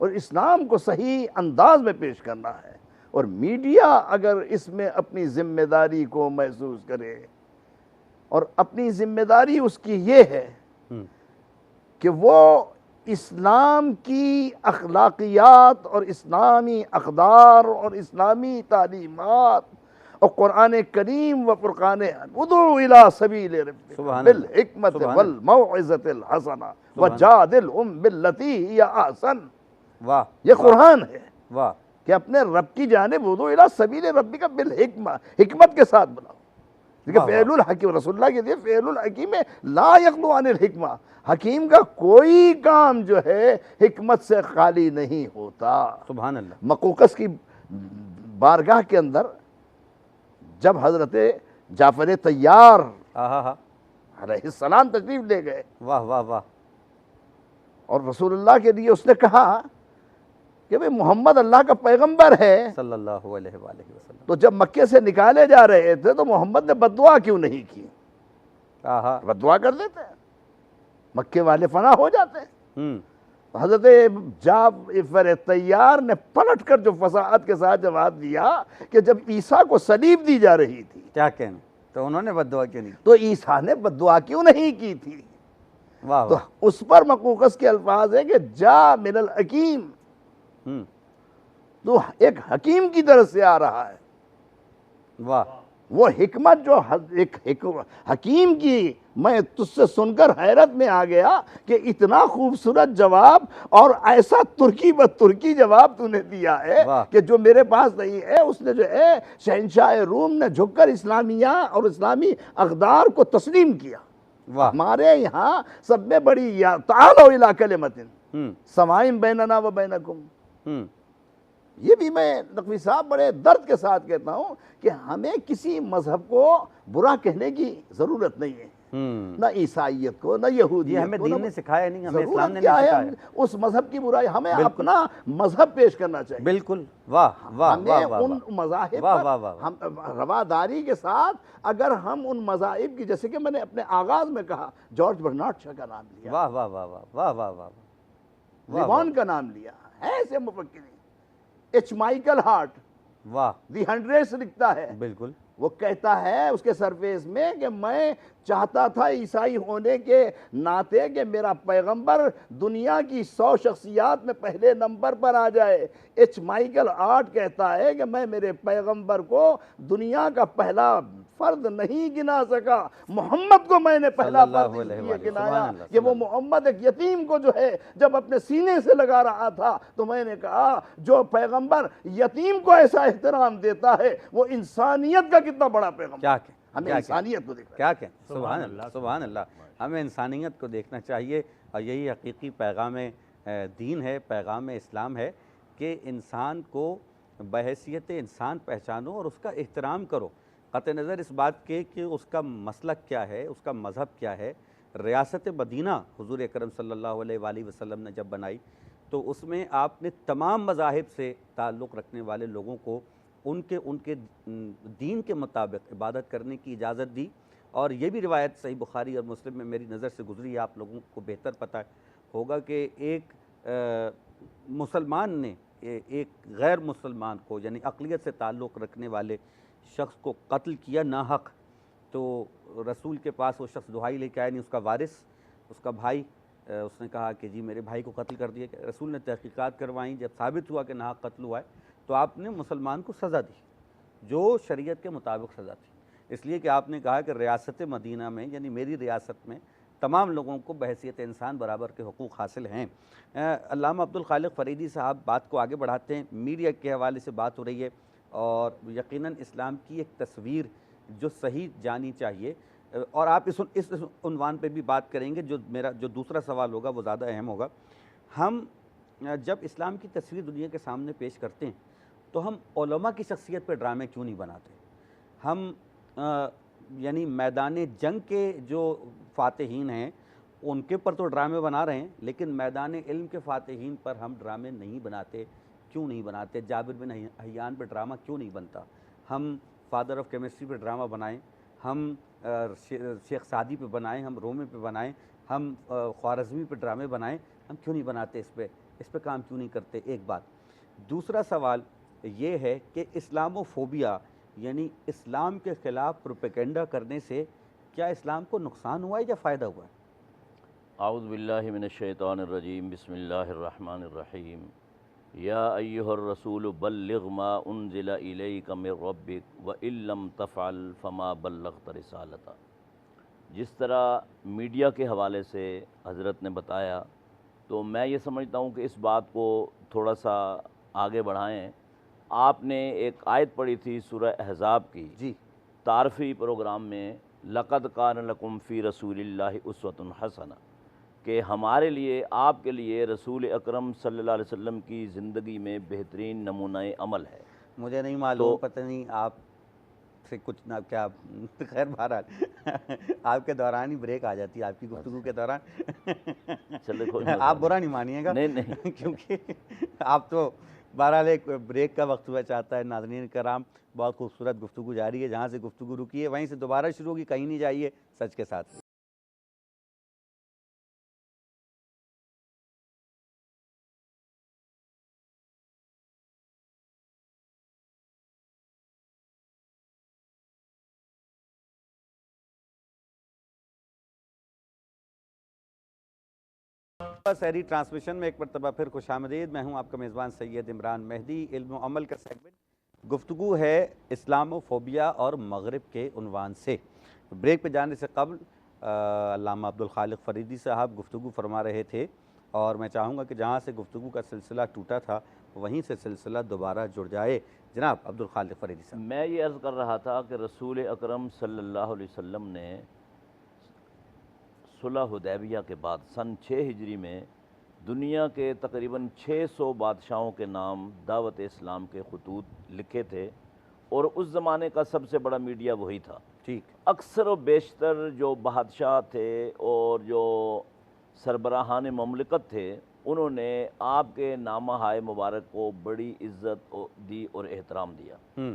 اور اسلام کو صحیح انداز میں پیش کرنا ہے. اور میڈیا اگر اس میں اپنی ذمہ داری کو محسوس کرے، اور اپنی ذمہ داری اس کی یہ ہے کہ وہ اسلام کی اخلاقیات اور اسلامی اقدار اور اسلامی تعلیمات اور قرآن کریم و فرقان ادعو الی سبیل ربک بالحکمت والموعظۃ الحسنہ وجادلہم باللتی ہی احسن. واہ، یہ قرآن ہے واہ، کہ اپنے رب کی جانب ادعو الی سبیل ربک بالحکمہ، حکمت کے ساتھ بلاؤ. دیکھیں فعل الحکیم، رسول اللہ کے لیے فعل الحکیم لا یخلو عن الحکمہ، حکیم کا کوئی کام جو ہے حکمت سے خالی نہیں ہوتا. سبحان اللہ. مقوقس کی بارگاہ کے اندر جب حضرت جعفر طیار علیہ السلام تشریف لے گئے، واہ واہ واہ، اور رسول اللہ کے لیے اس نے کہا کہ بھئی محمد اللہ کا پیغمبر ہے، صلی اللہ علیہ وآلہ وسلم. تو جب مکے سے نکالے جا رہے تھے تو محمد نے بددعا کیوں نہیں کی؟ بددعا کر دیتے ہیں، مکے والے فنا ہو جاتے ہیں. حضرت جعفر طیار نے پلٹ کر جو فصاحت کے ساتھ جواب دیا کہ جب عیسیٰ کو صلیب دی جا رہی تھی کیا کہنا، تو انہوں نے بددعا کیوں نہیں؟ تو عیسیٰ نے بددعا کیوں نہیں کی تھی؟ واہ تو اس پر مقوقس کے الفاظ ہیں کہ جا من الحکیم، تو ایک حکیم کی طرف سے آ رہا ہے. واہ، وہ حکمت جو ایک حکیم کی، میں تجھ سے سن کر حیرت میں آ گیا کہ اتنا خوبصورت جواب اور ایسا ترکی بترکی جواب تو نے دیا ہے کہ جو میرے پاس نہیں ہے. اس نے جو ہے شہنشاہ روم نے جھک کر اسلامیہ اور اسلامی اقدار کو تسلیم کیا. ہمارے یہاں سب میں بڑی تعالوا الی کلمۃ سواء بیننا و بینکم. یہ بھی میں نقوی صاحب بڑے درد کے ساتھ کہتا ہوں کہ ہمیں کسی مذہب کو برا کہنے کی ضرورت نہیں ہے، نہ عیسائیت کو، نہ یہودیت کو. ہمیں دین نے سکھایا نہیں، ہمیں اسلام ضرورت نے کیا نہیں ہے سکھایا. اس مذہب کی برائی؟ ہمیں اپنا مذہب پیش کرنا چاہیے. بالکل. واہ واہ ہمیں واہ واہ ان مذاہب پر ہم رواداری کے ساتھ، اگر ہم ان مذاہب کی، جیسے کہ میں نے اپنے آغاز میں کہا جارج برنارڈ شاہ کا نام لیا، واہ واہ واہ واہ واہ واہ، لیوان کا نام لیا، ایسے مفکرین، ایچ مائیکل ہارٹ واہ، دی ہنڈریڈس لکھتا ہے. بالکل. وہ کہتا ہے اس کے سرفیس میں کہ میں چاہتا تھا عیسائی ہونے کے ناطے کہ میرا پیغمبر دنیا کی 100 شخصیات میں پہلے نمبر پر آ جائے. ایچ مائیکل ہارٹ کہتا ہے کہ میں میرے پیغمبر کو دنیا کا پہلا فرد نہیں گنا سکا، محمد کو میں نے پہلا فرد اس لیے گنایا کہ وہ محمد ایک یتیم کو جو ہے جب اپنے سینے سے لگا رہا تھا تو میں نے کہا جو پیغمبر یتیم کو ایسا احترام دیتا ہے وہ انسانیت کا کتنا بڑا پیغمبر. کیا کہ ہمیں انسانیت کو دیکھنا، کیا کہ سبحان اللہ، سبحان اللہ. ہمیں انسانیت کو دیکھنا چاہیے، اور یہی حقیقی پیغام دین ہے، پیغام اسلام ہے کہ انسان کو بحیثیت انسان پہچانو اور اس کا احترام کرو، قطع نظر اس بات کے کہ اس کا مسلک کیا ہے، اس کا مذہب کیا ہے. ریاست مدینہ حضور اکرم صلی اللہ علیہ وآلہ وسلم نے جب بنائی تو اس میں آپ نے تمام مذاہب سے تعلق رکھنے والے لوگوں کو ان کے دین کے مطابق عبادت کرنے کی اجازت دی. اور یہ بھی روایت صحیح بخاری اور مسلم میں میری نظر سے گزری ہے، آپ لوگوں کو بہتر پتہ ہوگا کہ ایک مسلمان نے ایک غیر مسلمان کو، یعنی اقلیت سے تعلق رکھنے والے شخص کو قتل کیا ناحق. تو رسول کے پاس وہ شخص دہائی لے کے آیا، نہیں اس کا وارث، اس کا بھائی، اس نے کہا کہ جی میرے بھائی کو قتل کر دیا. رسول نے تحقیقات کروائیں، جب ثابت ہوا کہ ناحق قتل ہوا ہے تو آپ نے مسلمان کو سزا دی جو شریعت کے مطابق سزا تھی. اس لیے کہ آپ نے کہا کہ ریاست مدینہ میں، یعنی میری ریاست میں تمام لوگوں کو بحیثیت انسان برابر کے حقوق حاصل ہیں. علامہ عبدالخالق فریدی صاحب بات کو آگے بڑھاتے ہیں. میڈیا کے حوالے سے بات ہو رہی ہے اور یقیناً اسلام کی ایک تصویر جو صحیح جانی چاہیے، اور آپ اس عنوان پہ بھی بات کریں گے. جو دوسرا سوال ہوگا وہ زیادہ اہم ہوگا. ہم جب اسلام کی تصویر دنیا کے سامنے پیش کرتے ہیں تو ہم علماء کی شخصیت پہ ڈرامے کیوں نہیں بناتے؟ ہم یعنی میدان جنگ کے جو فاتحین ہیں ان کے پر تو ڈرامے بنا رہے ہیں، لیکن میدان علم کے فاتحین پر ہم ڈرامے نہیں بناتے. کیوں نہیں بناتے؟ جابر بن حیان پہ ڈرامہ کیوں نہیں بنتا؟ ہم فادر آف کیمسٹری پہ ڈرامہ بنائیں، ہم شیخ سعدی پہ بنائیں، ہم رومی پہ بنائیں، ہم خوارزمی پہ ڈرامے بنائیں، ہم کیوں نہیں بناتے اس پہ؟ اس پہ کام کیوں نہیں کرتے؟ ایک بات. دوسرا سوال یہ ہے کہ اسلامو فوبیا یعنی اسلام کے خلاف پروپیگنڈا کرنے سے کیا اسلام کو نقصان ہوا ہے یا فائدہ ہوا ہے؟ اعوذ باللہ من الشیطان الرجیم، بسم اللہ الرحمن الرحیم. یا ایہا الرسول بلغ ما انزل الیک من ربک وان لم تفعل فما بلغت رسالتہ. جس طرح میڈیا کے حوالے سے حضرت نے بتایا، تو میں یہ سمجھتا ہوں کہ اس بات کو تھوڑا سا آگے بڑھائیں. آپ نے ایک آیت پڑھی تھی سورہ احزاب کی جی تعارفی پروگرام میں، لقد کان لکم فی رسول اللہ اسوۃ حسنہ، کہ ہمارے لیے، آپ کے لیے رسول اکرم صلی اللہ علیہ وسلم کی زندگی میں بہترین نمونہ عمل ہے. مجھے نہیں معلوم، پتہ نہیں آپ سے کچھ نہ کیا، خیر بہرحال آپ کے دوران ہی بریک آ جاتی ہے آپ کی گفتگو کے دوران. چلے آپ برا نہیں مانیے گا، نہیں کیونکہ آپ تو بہرحال ایک بریک کا وقت ہوا چاہتا ہے. ناظرین کرام، بہت خوبصورت گفتگو جاری ہے، جہاں سے گفتگو رکی ہے وہیں سے دوبارہ شروع ہوگی، کہیں نہیں جائیے، سچ کے ساتھ. سحری ٹرانسمیشن میں ایک مرتبہ پھر خوش آمدید. میں ہوں آپ کا میزبان سید عمران مہدی. علم و عمل کا سیگمنٹ گفتگو ہے اسلام و فوبیا اور مغرب کے عنوان سے. بریک پہ جانے سے قبل علامہ عبدالخالق فریدی صاحب گفتگو فرما رہے تھے، اور میں چاہوں گا کہ جہاں سے گفتگو کا سلسلہ ٹوٹا تھا وہیں سے سلسلہ دوبارہ جڑ جائے. جناب عبدالخالق فریدی صاحب. میں یہ عرض کر رہا تھا کہ رسول اکرم صلی اللہ علیہ وسلم نے صلح حدیبیہ کے بعد سن 6 ہجری میں دنیا کے تقریباً 600 بادشاہوں کے نام دعوت اسلام کے خطوط لکھے تھے، اور اس زمانے کا سب سے بڑا میڈیا وہی تھا. ٹھیک. اکثر و بیشتر جو بادشاہ تھے اور جو سربراہان مملکت تھے، انہوں نے آپ کے نامہ ہائے مبارک کو بڑی عزت دی اور احترام دیا.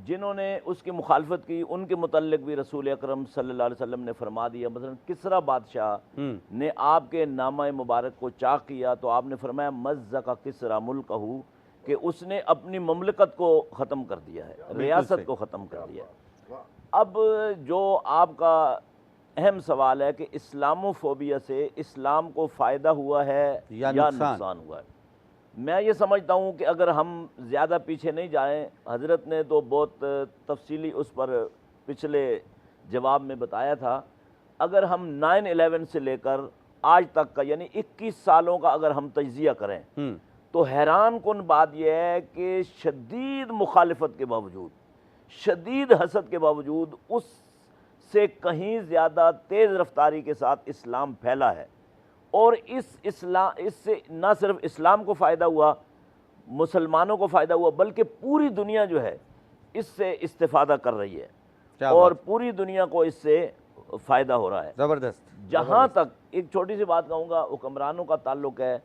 جنہوں نے اس کی مخالفت کی ان کے متعلق بھی رسول اکرم صلی اللہ علیہ وسلم نے فرما دیا. مثلا کسریٰ بادشاہ نے آپ کے نامہ مبارک کو چاک کیا تو آپ نے فرمایا مزق کسریٰ ملکہ، کہ اس نے اپنی مملکت کو ختم کر دیا ہے، ریاست کو ختم کر دیا ہے. اب جو آپ کا اہم سوال ہے کہ اسلام و فوبیا سے اسلام کو فائدہ ہوا ہے یا نقصان ہوا ہے، میں یہ سمجھتا ہوں کہ اگر ہم زیادہ پیچھے نہیں جائیں، حضرت نے تو بہت تفصیلی اس پر پچھلے جواب میں بتایا تھا. اگر ہم 9/11 سے لے کر آج تک کا یعنی 21 سالوں کا اگر ہم تجزیہ کریں تو حیران کن بات یہ ہے کہ شدید مخالفت کے باوجود، شدید حسد کے باوجود، اس سے کہیں زیادہ تیز رفتاری کے ساتھ اسلام پھیلا ہے. اور اس سے نہ صرف اسلام کو فائدہ ہوا، مسلمانوں کو فائدہ ہوا، بلکہ پوری دنیا جو ہے اس سے استفادہ کر رہی ہے، اور پوری دنیا کو اس سے فائدہ ہو رہا ہے. زبردست. جہاں تک ایک چھوٹی سی بات کہوں گا حکمرانوں کا تعلق ہے،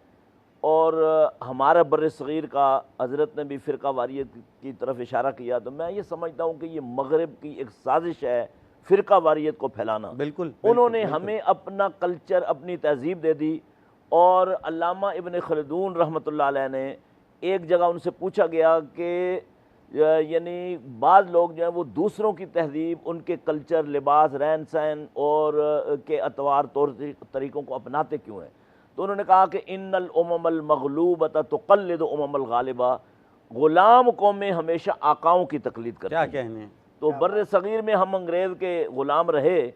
اور ہمارا بر صغیر کا حضرت نے بھی فرقہ واریت کی طرف اشارہ کیا، تو میں یہ سمجھتا ہوں کہ یہ مغرب کی ایک سازش ہے فرقہ واریت کو پھیلانا. بالکل. انہوں نے ہمیں اپنا کلچر، اپنی تہذیب دے دی. اور علامہ ابن خلدون رحمۃ اللہ علیہ نے ایک جگہ ان سے پوچھا گیا کہ یعنی بعض لوگ جو ہیں وہ دوسروں کی تہذیب، ان کے کلچر، لباس، رہن سہن اور کے اطوار طور طریقوں کو اپناتے کیوں ہیں؟ تو انہوں نے کہا کہ ان الامم المغلوبۃ تقلد امم الغالبہ، غلام قومیں ہمیشہ آقاؤں کی تقلید کرتی ہیں. کیا کہنے. تو بر صغیر میں ہم انگریز کے غلام رہے،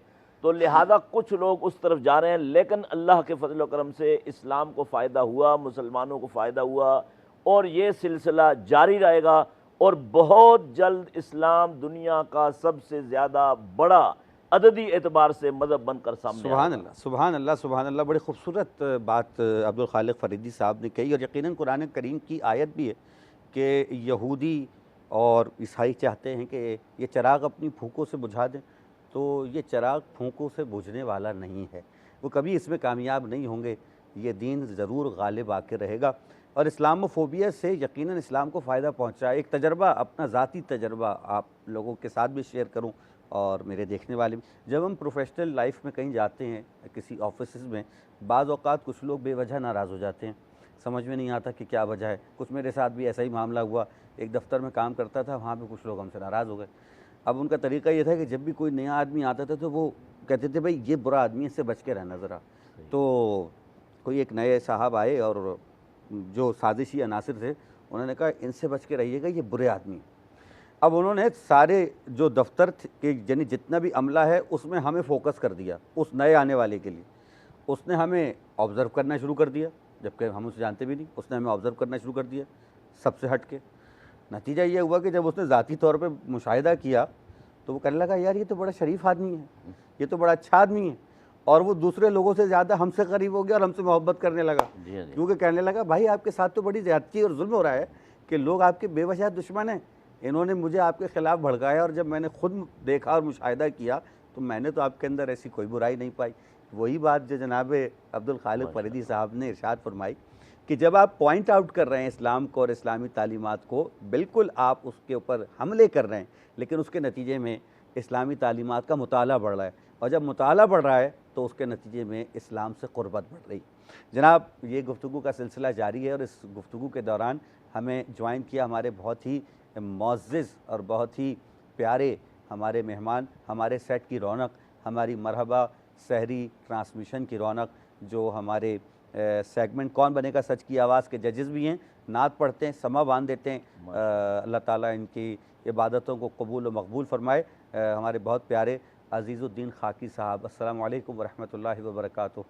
تو لہذا کچھ لوگ اس طرف جا رہے ہیں، لیکن اللہ کے فضل و کرم سے اسلام کو فائدہ ہوا، مسلمانوں کو فائدہ ہوا، اور یہ سلسلہ جاری رہے گا. اور بہت جلد اسلام دنیا کا سب سے زیادہ بڑا عددی اعتبار سے مذہب بن کر سامنے آئے گا. سبحان اللہ، سبحان اللہ، سبحان اللہ. بڑی خوبصورت بات عبدالخالق فریدی صاحب نے کہی، اور یقیناً قرآن کریم کی آیت بھی ہے کہ یہودی اور عیسائی چاہتے ہیں کہ یہ چراغ اپنی پھونکوں سے بجھا دیں، تو یہ چراغ پھونکوں سے بجھنے والا نہیں ہے، وہ کبھی اس میں کامیاب نہیں ہوں گے. یہ دین ضرور غالب آ کے رہے گا. اور اسلام و فوبیا سے یقیناً اسلام کو فائدہ پہنچا. ایک تجربہ، اپنا ذاتی تجربہ آپ لوگوں کے ساتھ بھی شیئر کروں اور میرے دیکھنے والے بھی. جب ہم پروفیشنل لائف میں کہیں جاتے ہیں، کسی آفیسز میں، بعض اوقات کچھ لوگ بے وجہ ناراض ہو جاتے ہیں سمجھ میں نہیں آتا کہ کیا وجہ ہے. کچھ میرے ساتھ بھی ایسا ہی معاملہ ہوا. ایک دفتر میں کام کرتا تھا, وہاں پہ کچھ لوگ ہم سے ناراض ہو گئے. اب ان کا طریقہ یہ تھا کہ جب بھی کوئی نیا آدمی آتا تھا تو وہ کہتے تھے بھائی یہ برا آدمی ہے, اس سے بچ کے رہنا ذرا. تو کوئی ایک نئے صاحب آئے اور جو سازشی عناصر تھے انہوں نے کہا ان سے بچ کے رہیے گا, یہ برے آدمی. اب انہوں نے سارے جو دفتر کے یعنی جتنا بھی عملہ ہے اس میں ہمیں فوکس کر دیا اس نئے آنے والے کے لیے. اس نے ہمیں آبزرو کرنا شروع کر دیا, جبکہ ہم اسے جانتے بھی نہیں. اس نے ہمیں آبزرو کرنا شروع کر دیا سب سے ہٹ کے. نتیجہ یہ ہوا کہ جب اس نے ذاتی طور پہ مشاہدہ کیا تو وہ کہنے لگا یار یہ تو بڑا شریف آدمی ہے, یہ تو بڑا اچھا آدمی ہے. اور وہ دوسرے لوگوں سے زیادہ ہم سے قریب ہو گیا اور ہم سے محبت کرنے لگا. کیونکہ کہنے لگا بھائی آپ کے ساتھ تو بڑی زیادتی اور ظلم ہو رہا ہے کہ لوگ آپ کے بے وجہ دشمن ہیں. انہوں نے مجھے آپ کے خلاف بھڑکایا اور جب میں نے خود دیکھا اور مشاہدہ کیا تو میں نے تو آپ کے اندر ایسی کوئی برائی نہیں پائی. وہی بات جو جناب عبدالخالق پریدی صاحب نے ارشاد فرمائی کہ جب آپ پوائنٹ آؤٹ کر رہے ہیں اسلام کو اور اسلامی تعلیمات کو, بالکل آپ اس کے اوپر حملے کر رہے ہیں, لیکن اس کے نتیجے میں اسلامی تعلیمات کا مطالعہ بڑھ رہا ہے, اور جب مطالعہ بڑھ رہا ہے تو اس کے نتیجے میں اسلام سے قربت بڑھ رہی. جناب یہ گفتگو کا سلسلہ جاری ہے اور اس گفتگو کے دوران ہمیں جوائن کیا ہمارے بہت ہی معزز اور بہت ہی پیارے ہمارے مہمان, ہمارے سیٹ کی رونق, ہماری مرحبا سحری ٹرانسمیشن کی رونق, جو ہمارے سیگمنٹ کون بنے گا سچ کی آواز کے ججز بھی ہیں, نعت پڑھتے ہیں, سما باندھ دیتے ہیں. اللہ تعالیٰ ان کی عبادتوں کو قبول و مقبول فرمائے. ہمارے بہت پیارے عزیز الدین خاکی صاحب, السلام علیکم ورحمۃ اللہ وبرکاتہ.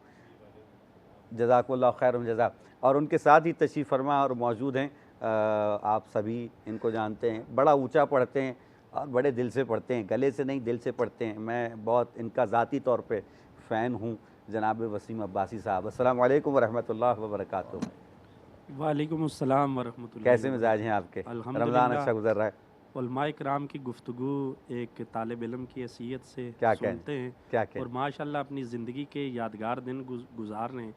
جزاک اللہ خیر الجزا. اور ان کے ساتھ ہی تشریف فرما اور موجود ہیں, آپ سبھی ان کو جانتے ہیں, بڑا اونچا پڑھتے ہیں اور بڑے دل سے پڑھتے ہیں, گلے سے نہیں دل سے پڑھتے ہیں. میں بہت ان کا ذاتی طور پہ فین ہوں, جناب وسیم عباسی صاحب. السلام علیکم ورحمۃ اللہ وبرکاتہ. وعلیکم السلام ورحمۃ اللہ. کیسے مزاج ہیں آپ کے؟ رمضان اچھا گزر رہا ہے؟ علماء کرام کی گفتگو ایک طالب علم کی حیثیت سے سنتے ہیں اور ماشاءاللہ اپنی زندگی کے یادگار دن گزار رہے ہیں.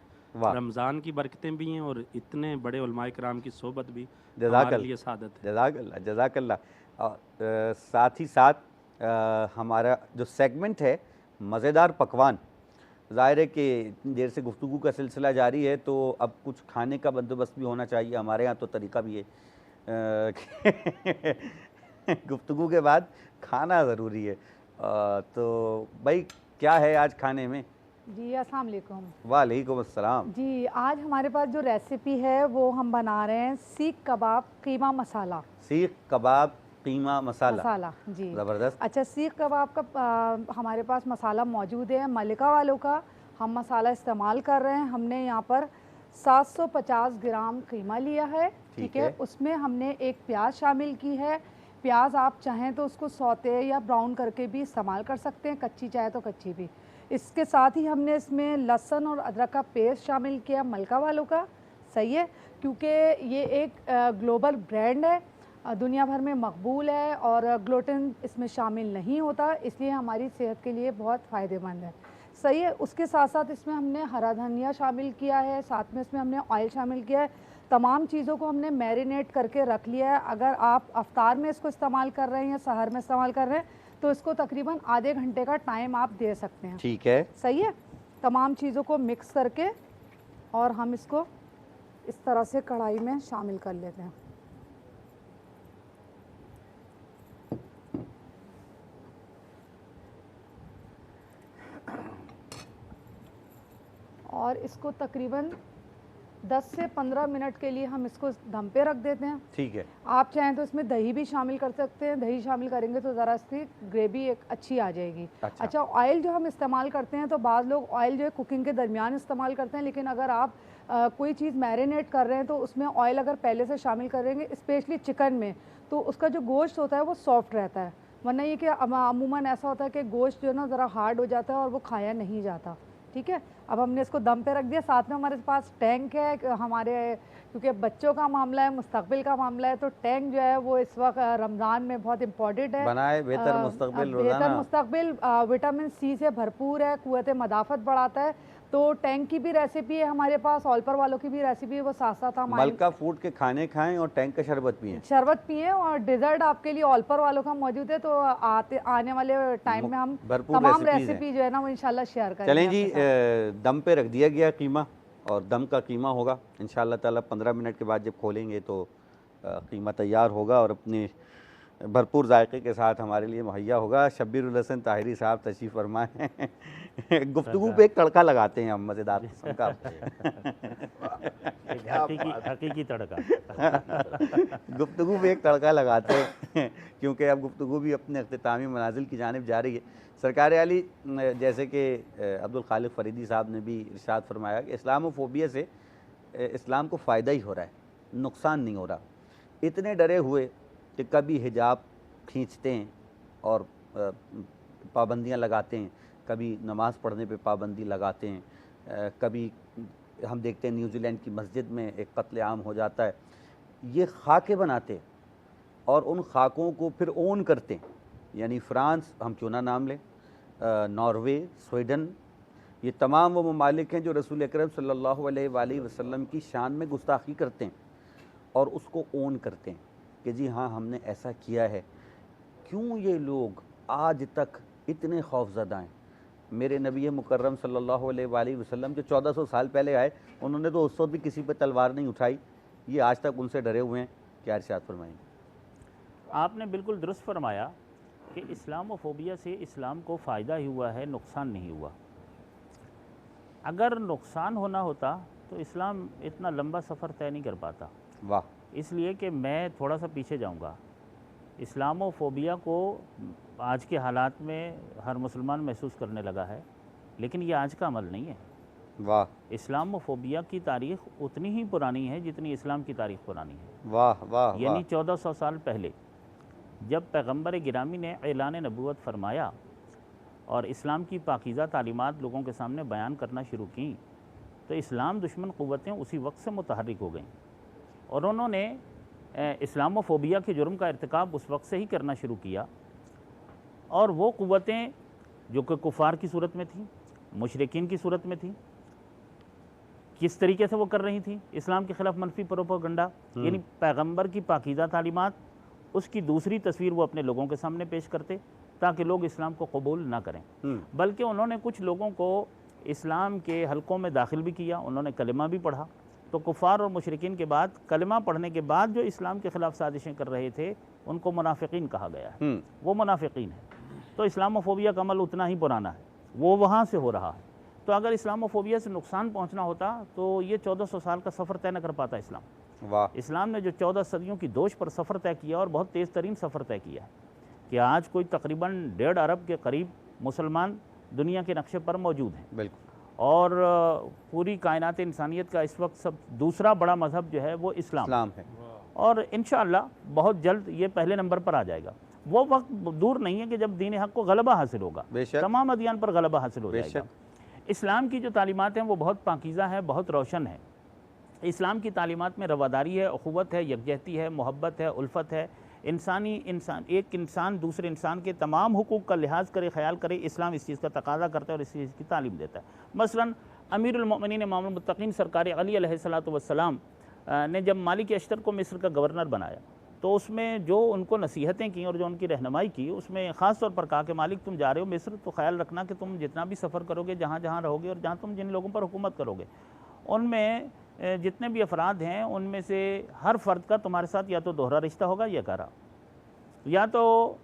رمضان کی برکتیں بھی ہیں اور اتنے بڑے علماء کرام کی صحبت بھی ہمارے لیے سعادت ہے. جزاک اللہ جزاک اللہ. اور ساتھ ہی ساتھ ہمارا جو سیگمنٹ ہے مزیدار پکوان, ظاہر ہے کہ اتنی دیر سے گفتگو کا سلسلہ جاری ہے تو اب کچھ کھانے کا بندوبست بھی ہونا چاہیے. ہمارے ہاں تو طریقہ بھی ہے گفتگو کے بعد کھانا ضروری ہے. تو بھائی کیا ہے آج کھانے میں؟ جی السلام علیکم. وعلیکم السلام. جی آج ہمارے پاس جو ریسیپی ہے وہ ہم بنا رہے ہیں سیخ کباب قیمہ مسالہ. سیخ کباب قیمہ مسالہ. جی زبردست. اچھا, سیخ کباب کا ہمارے پاس مسالہ موجود ہے ملکہ والوں کا. ہم مسالہ استعمال کر رہے ہیں. ہم نے یہاں پر 750 گرام قیمہ لیا ہے, ٹھیک ہے. اس میں ہم نے ایک پیاز شامل کی ہے. پیاز آپ چاہیں تو اس کو سوتے یا براؤن کر کے بھی استعمال کر سکتے ہیں, کچی چاہے تو کچی بھی. اس کے ساتھ ہی ہم نے اس میں لہسن اور ادرک کا پیسٹ شامل کیا ملکہ والوں کا, صحیح ہے, کیونکہ یہ ایک گلوبل برانڈ ہے, دنیا بھر میں مقبول ہے اور گلوٹن اس میں شامل نہیں ہوتا, اس لیے ہماری صحت کے لیے بہت فائدہ مند ہے, صحیح ہے. اس کے ساتھ ساتھ اس میں ہم نے ہرا دھنیا شامل کیا ہے, ساتھ میں اس میں ہم نے آئل شامل کیا ہے. تمام چیزوں کو ہم نے میرینیٹ کر کے رکھ لیا ہے. اگر آپ افطار میں اس کو استعمال کر رہے ہیں یا سحر میں استعمال کر رہے ہیں تو اس کو تقریباً آدھے گھنٹے کا ٹائم آپ دے سکتے ہیں, ٹھیک ہے, صحیح ہے. تمام چیزوں کو مکس کر کے اور ہم اس کو اس طرح سے کڑھائی میں شامل کر لیتے ہیں. اور اس کو تقریباً 10 سے 15 منٹ کے لیے ہم اس کو دم پہ رکھ دیتے ہیں, ٹھیک ہے. آپ چاہیں تو اس میں دہی بھی شامل کر سکتے ہیں, دہی شامل کریں گے تو ذرا اس کی گریوی ایک اچھی آ جائے گی. اچھا, آئل جو ہم استعمال کرتے ہیں تو بعض لوگ آئل جو ہے کوکنگ کے درمیان استعمال کرتے ہیں, لیکن اگر آپ کوئی چیز میرینیٹ کر رہے ہیں تو اس میں آئل اگر پہلے سے شامل کریں گے, اسپیشلی چکن میں, تو اس کا جو گوشت ہوتا ہے وہ سافٹ رہتا ہے. ورنہ یہ کہ عموماً ایسا ہوتا ہے کہ گوشت جو ہے نا ذرا ہارڈ ہو جاتا ہے اور وہ کھایا نہیں جاتا, ٹھیک ہے. اب ہم نے اس کو دم پہ رکھ دیا. ساتھ میں ہمارے پاس ٹینک ہے, ہمارے کیونکہ بچوں کا معاملہ ہے, مستقبل کا معاملہ ہے, تو ٹینک جو ہے وہ اس وقت رمضان میں بہت امپورٹنٹ ہے. بنائے بہتر مستقبل, بہتر مستقبل وٹامن سی سے بھرپور ہے, قوت مدافعت بڑھاتا ہے. تو ٹینک کی بھی ریسیپی ہے ہمارے پاس, آلپر والوں کی بھی ریسیپی ہے, وہ ساتھ ساتھ ہم ملکہ فوڈ کے کھانے کھائیں اور ٹینک کا شربت پئیں. شربت پئیں, اور ڈیزرٹ آپ کے لیے آلپر والوں کا موجود ہے. تو آنے والے ٹائم میں ہم تمام ریسیپی جو ہے نا وہ انشاءاللہ شیئر کریں گے. چلیں جی, دم پہ رکھ دیا گیا قیمہ اور دم کا قیمہ ہوگا انشاءاللہ تعالی 15 منٹ کے بعد جب کھولیں گے تو قیمہ تیار ہوگا اور اپنے بھرپور ذائقے کے ساتھ ہمارے لیے مہیا ہوگا۔ شبیر الحسن طاہری صاحب تشریف فرما ہیں، گفتگو پہ ایک تڑکا لگاتے ہیں ہم مزیدار قسم کا، حقیقی تڑکا، گفتگو پہ ایک تڑکا لگاتے ہیں کیونکہ اب گفتگو بھی اپنے اختتامی منازل کی جانب جا رہی ہے۔ سرکار عالی جیسے کہ عبدالخالق فریدی صاحب نے بھی ارشاد فرمایا کہ اسلام فوبیا سے اسلام کو فائدہ ہی ہو رہا ہے، نقصان نہیں ہو رہا۔ اتنے ڈرے ہوئے کہ کبھی حجاب کھینچتے ہیں اور پابندیاں لگاتے ہیں، کبھی نماز پڑھنے پہ پابندی لگاتے ہیں، کبھی ہم دیکھتے ہیں نیوزی لینڈ کی مسجد میں ایک قتل عام ہو جاتا ہے۔ یہ خاکے بناتے اور ان خاکوں کو پھر اون کرتے ہیں، یعنی فرانس ہم کیوں نہ نام لیں، ناروے، سویڈن، یہ تمام وہ ممالک ہیں جو رسول اکرم صلی اللہ علیہ وآلہ وسلم کی شان میں گستاخی کرتے ہیں اور اس کو اون کرتے ہیں کہ جی ہاں ہم نے ایسا کیا ہے۔ کیوں یہ لوگ آج تک اتنے خوف زدہ ہیں؟ میرے نبی مکرم صلی اللہ علیہ وآلہ وسلم جو 1400 سال پہلے آئے، انہوں نے تو اس وقت بھی کسی پہ تلوار نہیں اٹھائی، یہ آج تک ان سے ڈرے ہوئے ہیں۔ کیا ارشاد فرمائیں؟ آپ نے بالکل درست فرمایا کہ اسلام و فوبیا سے اسلام کو فائدہ ہی ہوا ہے، نقصان نہیں ہوا۔ اگر نقصان ہونا ہوتا تو اسلام اتنا لمبا سفر طے نہیں کر پاتا۔ واہ! اس لیے کہ میں تھوڑا سا پیچھے جاؤں گا۔ اسلام و فوبیا کو آج کے حالات میں ہر مسلمان محسوس کرنے لگا ہے، لیکن یہ آج کا عمل نہیں ہے۔ واہ! اسلام و فوبیا کی تاریخ اتنی ہی پرانی ہے جتنی اسلام کی تاریخ پرانی ہے۔ واہ واہ! یعنی 1400 سال پہلے جب پیغمبر گرامی نے اعلان نبوت فرمایا اور اسلام کی پاکیزہ تعلیمات لوگوں کے سامنے بیان کرنا شروع کیں تو اسلام دشمن قوتیں اسی وقت سے متحرک ہو گئیں اور انہوں نے اسلام و فوبیا کے جرم کا ارتکاب اس وقت سے ہی کرنا شروع کیا۔ اور وہ قوتیں جو کہ کفار کی صورت میں تھیں، مشرکین کی صورت میں تھیں، کس طریقے سے وہ کر رہی تھیں اسلام کے خلاف منفی پروپیگنڈا، یعنی پیغمبر کی پاکیزہ تعلیمات، اس کی دوسری تصویر وہ اپنے لوگوں کے سامنے پیش کرتے تاکہ لوگ اسلام کو قبول نہ کریں، بلکہ انہوں نے کچھ لوگوں کو اسلام کے حلقوں میں داخل بھی کیا، انہوں نے کلمہ بھی پڑھا۔ تو کفار اور مشرکین کے بعد کلمہ پڑھنے کے بعد جو اسلام کے خلاف سازشیں کر رہے تھے ان کو منافقین کہا گیا ہے، وہ منافقین ہیں۔ تو اسلام و فوبیا کا عمل اتنا ہی پرانا ہے، وہ وہاں سے ہو رہا ہے۔ تو اگر اسلام و فوبیا سے نقصان پہنچنا ہوتا تو یہ 1400 سال کا سفر طے نہ کر پاتا اسلام۔ اسلام نے جو 14 صدیوں کی دوش پر سفر طے کیا اور بہت تیز ترین سفر طے کیا ہے کہ آج کوئی تقریباً 1.5 ارب کے قریب مسلمان دنیا کے نقشے پر موجود ہیں، بالکل، اور پوری کائنات انسانیت کا اس وقت دوسرا بڑا مذہب جو ہے وہ اسلام ہے، اور انشاءاللہ بہت جلد یہ پہلے نمبر پر آ جائے گا۔ وہ وقت دور نہیں ہے کہ جب دین حق کو غلبہ حاصل ہوگا، تمام ادیان پر غلبہ حاصل ہو جائے گا۔ اسلام کی جو تعلیمات ہیں وہ بہت پاکیزہ ہیں، بہت روشن ہیں۔ اسلام کی تعلیمات میں رواداری ہے، اخوت ہے، یکجہتی ہے، محبت ہے، الفت ہے، ایک انسان دوسرے انسان کے تمام حقوق کا لحاظ کرے، خیال کرے، اسلام اس چیز کا تقاضا کرتا ہے اور اس چیز کی تعلیم دیتا ہے۔ مثلا امیر المؤمنین امام المتقین سرکار علی علیہ السلام نے جب مالک اشتر کو مصر کا گورنر بنایا تو اس میں جو ان کو نصیحتیں کیں اور جو ان کی رہنمائی کی، اس میں خاص طور پر کہا کہ مالک تم جا رہے ہو مصر تو خیال رکھنا کہ تم جتنا بھی سفر کرو گے، جہاں جہاں رہو گے اور جہاں تم جن لوگوں پر حکومت کرو گے، ان میں جتنے بھی افراد ہیں ان میں سے ہر فرد کا تمہارے ساتھ یا تو دوہرا رشتہ ہوگا یا گہرا، یا تو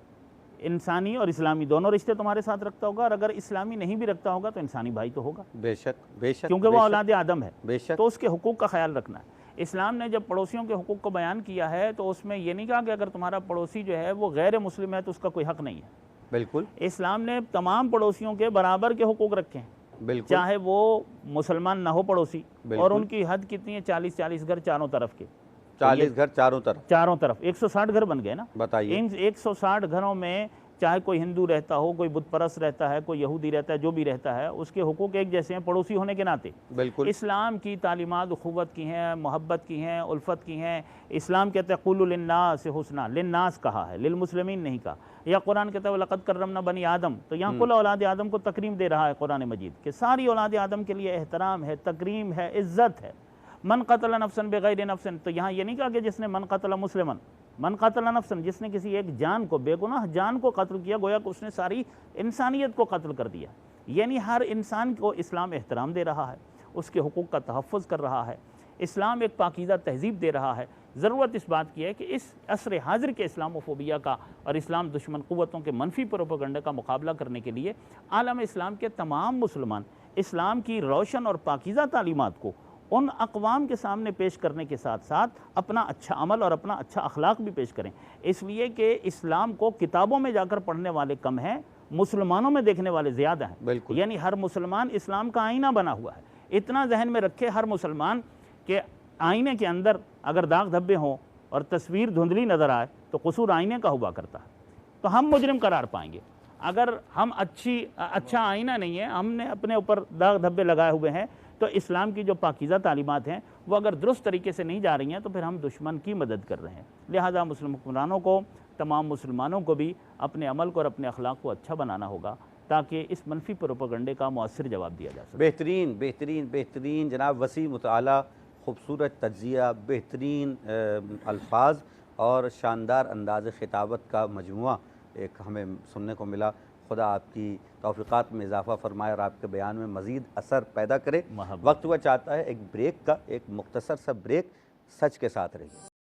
انسانی اور اسلامی دونوں رشتے تمہارے ساتھ رکھتا ہوگا، اور اگر اسلامی نہیں بھی رکھتا ہوگا تو انسانی بھائی تو ہوگا، بے شک بے شک، کیونکہ وہ اولاد آدم ہے، بے شک، تو اس کے حقوق کا خیال رکھنا ہے۔ اسلام نے جب پڑوسیوں کے حقوق کو بیان کیا ہے تو اس میں یہ نہیں کہا کہ اگر تمہارا پڑوسی جو ہے وہ غیر مسلم ہے تو اس کا کوئی حق نہیں ہے، بالکل، اسلام نے تمام پڑوسیوں کے برابر کے حقوق رکھے ہیں، بالکل، چاہے وہ مسلمان نہ ہو پڑوسی، اور ان کی حد کتنی ہے؟ 40 گھر چاروں طرف کے، 40 گھر چاروں طرف 160 گھر بن گئے نا، بتائیے، ان 160 گھروں میں چاہے کوئی ہندو رہتا ہو، کوئی بت پرست رہتا ہے، کوئی یہودی رہتا ہے، جو بھی رہتا ہے، اس کے حقوق ایک جیسے ہیں پڑوسی ہونے کے ناطے۔ بالکل، اسلام کی تعلیمات اخوت کی ہیں، محبت کی ہیں، الفت کی ہیں۔ اسلام کہتا ہے قولوا للناس حسنا، للناس کہا ہے، للمسلمین نہیں کہا۔ یا قرآن کہتا ہے وَلَقَدْ كَرَّمْنَا بَنِي آدم، تو یہاں کل اولاد آدم کو تکریم دے رہا ہے قرآن مجید کہ ساری اولاد آدم کے لیے احترام ہے، تکریم ہے، عزت ہے۔ من قتل نفسا بغیر نفس، تو یہاں یہ نہیں کہا کہ جس نے من قتل مسلمن، من قتل نفسا، جس نے کسی ایک جان کو، بے گناہ جان کو قتل کیا، گویا کہ اس نے ساری انسانیت کو قتل کر دیا، یعنی ہر انسان کو اسلام احترام دے رہا ہے۔ اس کے حقوق کا تحفظ کر رہا ہے۔ اسلام ایک پاکیزہ تہذیب دے رہا ہے۔ ضرورت اس بات کی ہے کہ اس عصر حاضر کے اسلام و فوبیا کا اور اسلام دشمن قوتوں کے منفی پروپیگنڈے کا مقابلہ کرنے کے لیے عالم اسلام کے تمام مسلمان اسلام کی روشن اور پاکیزہ تعلیمات کو ان اقوام کے سامنے پیش کرنے کے ساتھ ساتھ اپنا اچھا عمل اور اپنا اچھا اخلاق بھی پیش کریں، اس لیے کہ اسلام کو کتابوں میں جا کر پڑھنے والے کم ہیں، مسلمانوں میں دیکھنے والے زیادہ ہیں۔ بالکل، یعنی ہر مسلمان اسلام کا آئینہ بنا ہوا ہے۔ اتنا ذہن میں رکھے ہر مسلمان کہ آئینے کے اندر اگر داغ دھبے ہوں اور تصویر دھندلی نظر آئے تو قصور آئینے کا ہوا کرتا ہے، تو ہم مجرم قرار پائیں گے۔ اگر ہم اچھا آئینہ نہیں ہے، ہم نے اپنے اوپر داغ دھبے لگائے ہوئے ہیں، تو اسلام کی جو پاکیزہ تعلیمات ہیں وہ اگر درست طریقے سے نہیں جا رہی ہیں تو پھر ہم دشمن کی مدد کر رہے ہیں۔ لہذا مسلم حکمرانوں کو، تمام مسلمانوں کو بھی اپنے عمل کو اور اپنے اخلاق کو اچھا بنانا ہوگا تاکہ اس منفی پروپیگنڈے کا مؤثر جواب دیا جا سکے۔ بہترین بہترین بہترین جناب، وسیع مطالعہ، خوبصورت تجزیہ، بہترین الفاظ اور شاندار انداز خطابت کا مجموعہ ایک ہمیں سننے کو ملا۔ خدا آپ کی توفیقات میں اضافہ فرمائے اور آپ کے بیان میں مزید اثر پیدا کرے۔ وقت ہوا چاہتا ہے ایک بریک کا، ایک مختصر سا بریک، سچ کے ساتھ رہیے۔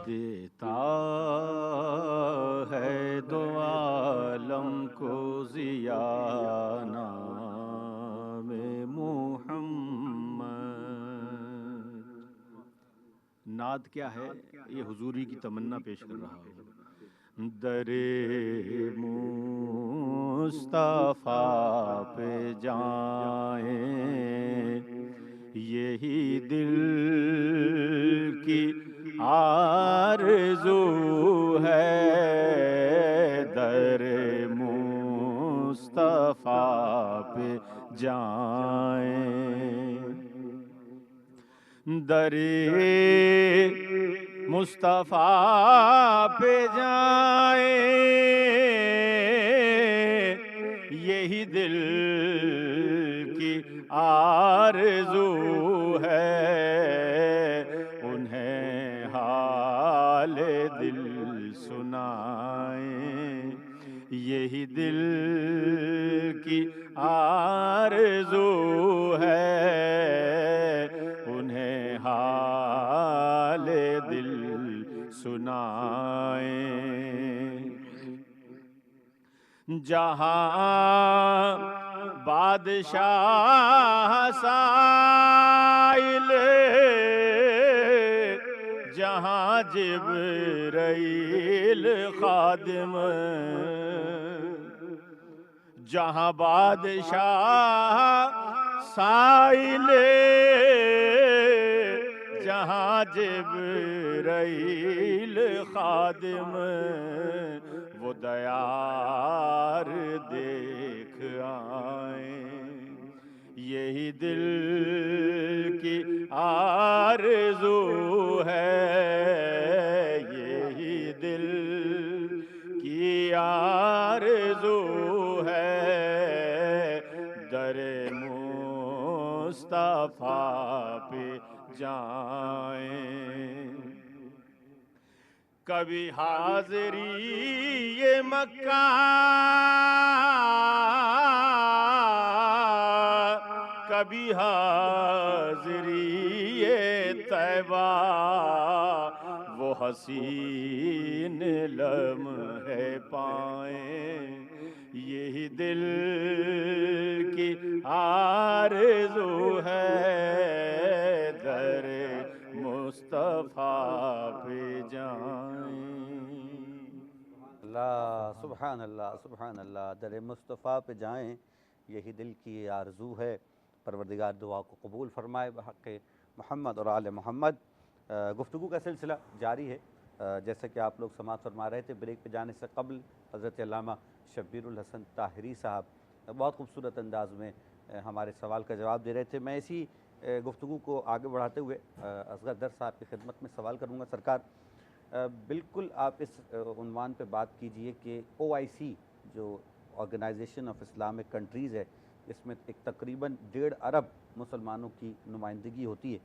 دیتا ہے دو عالم کو ضیا نام محمد۔ نعت کیا ہے؟ یہ حضوری کی تمنا پیش کر رہا ہوں۔ در مصطفیٰ پہ جائیں یہی دل کی آرزو ہے، در مصطفیٰ پہ جائیں، در مصطفیٰ پہ جائیں یہی دل کی آرزو ہے، انہیں حال دل سنائیں یہی دل کی آرزو ہے، انہیں حال دل سنائیں۔ جہاں بادشاہ سائل، جہاں جبرائیل خادم، جہاں بادشاہ سائل، جہاں جبرائیل خادم، وہ دیار دیکھ آئیں یہی دل کی آرزو ہے، یہی دل کی آرزو ہے، در مصطفیٰ پہ جائیں۔ کبھی حاضری یہ مکہ، کبھی حاضری یہ طیبہ، وہ حسین لمحے پائیں یہی دل کی آرزو ہے، در مصطفیٰ پہ جائیں۔ اللہ سبحان اللہ سبحان اللہ، در مصطفیٰ پہ جائیں یہی دل کی آرزو ہے۔ پروردگار دعا کو قبول فرمائے بحق محمد اور آل محمد۔ گفتگو کا سلسلہ جاری ہے جیسا کہ آپ لوگ سماعت فرما رہے تھے بریک پہ جانے سے قبل، حضرت علامہ شبیر الحسن طاہری صاحب بہت خوبصورت انداز میں ہمارے سوال کا جواب دے رہے تھے۔ میں اسی گفتگو کو آگے بڑھاتے ہوئے اصغر در صاحب کی خدمت میں سوال کروں گا۔ سرکار، بالکل آپ اس عنوان پہ بات کیجئے کہ OIC جو آرگنائزیشن آف اسلامک کنٹریز ہے، اس میں ایک تقریباً 1.5 ارب مسلمانوں کی نمائندگی ہوتی ہے،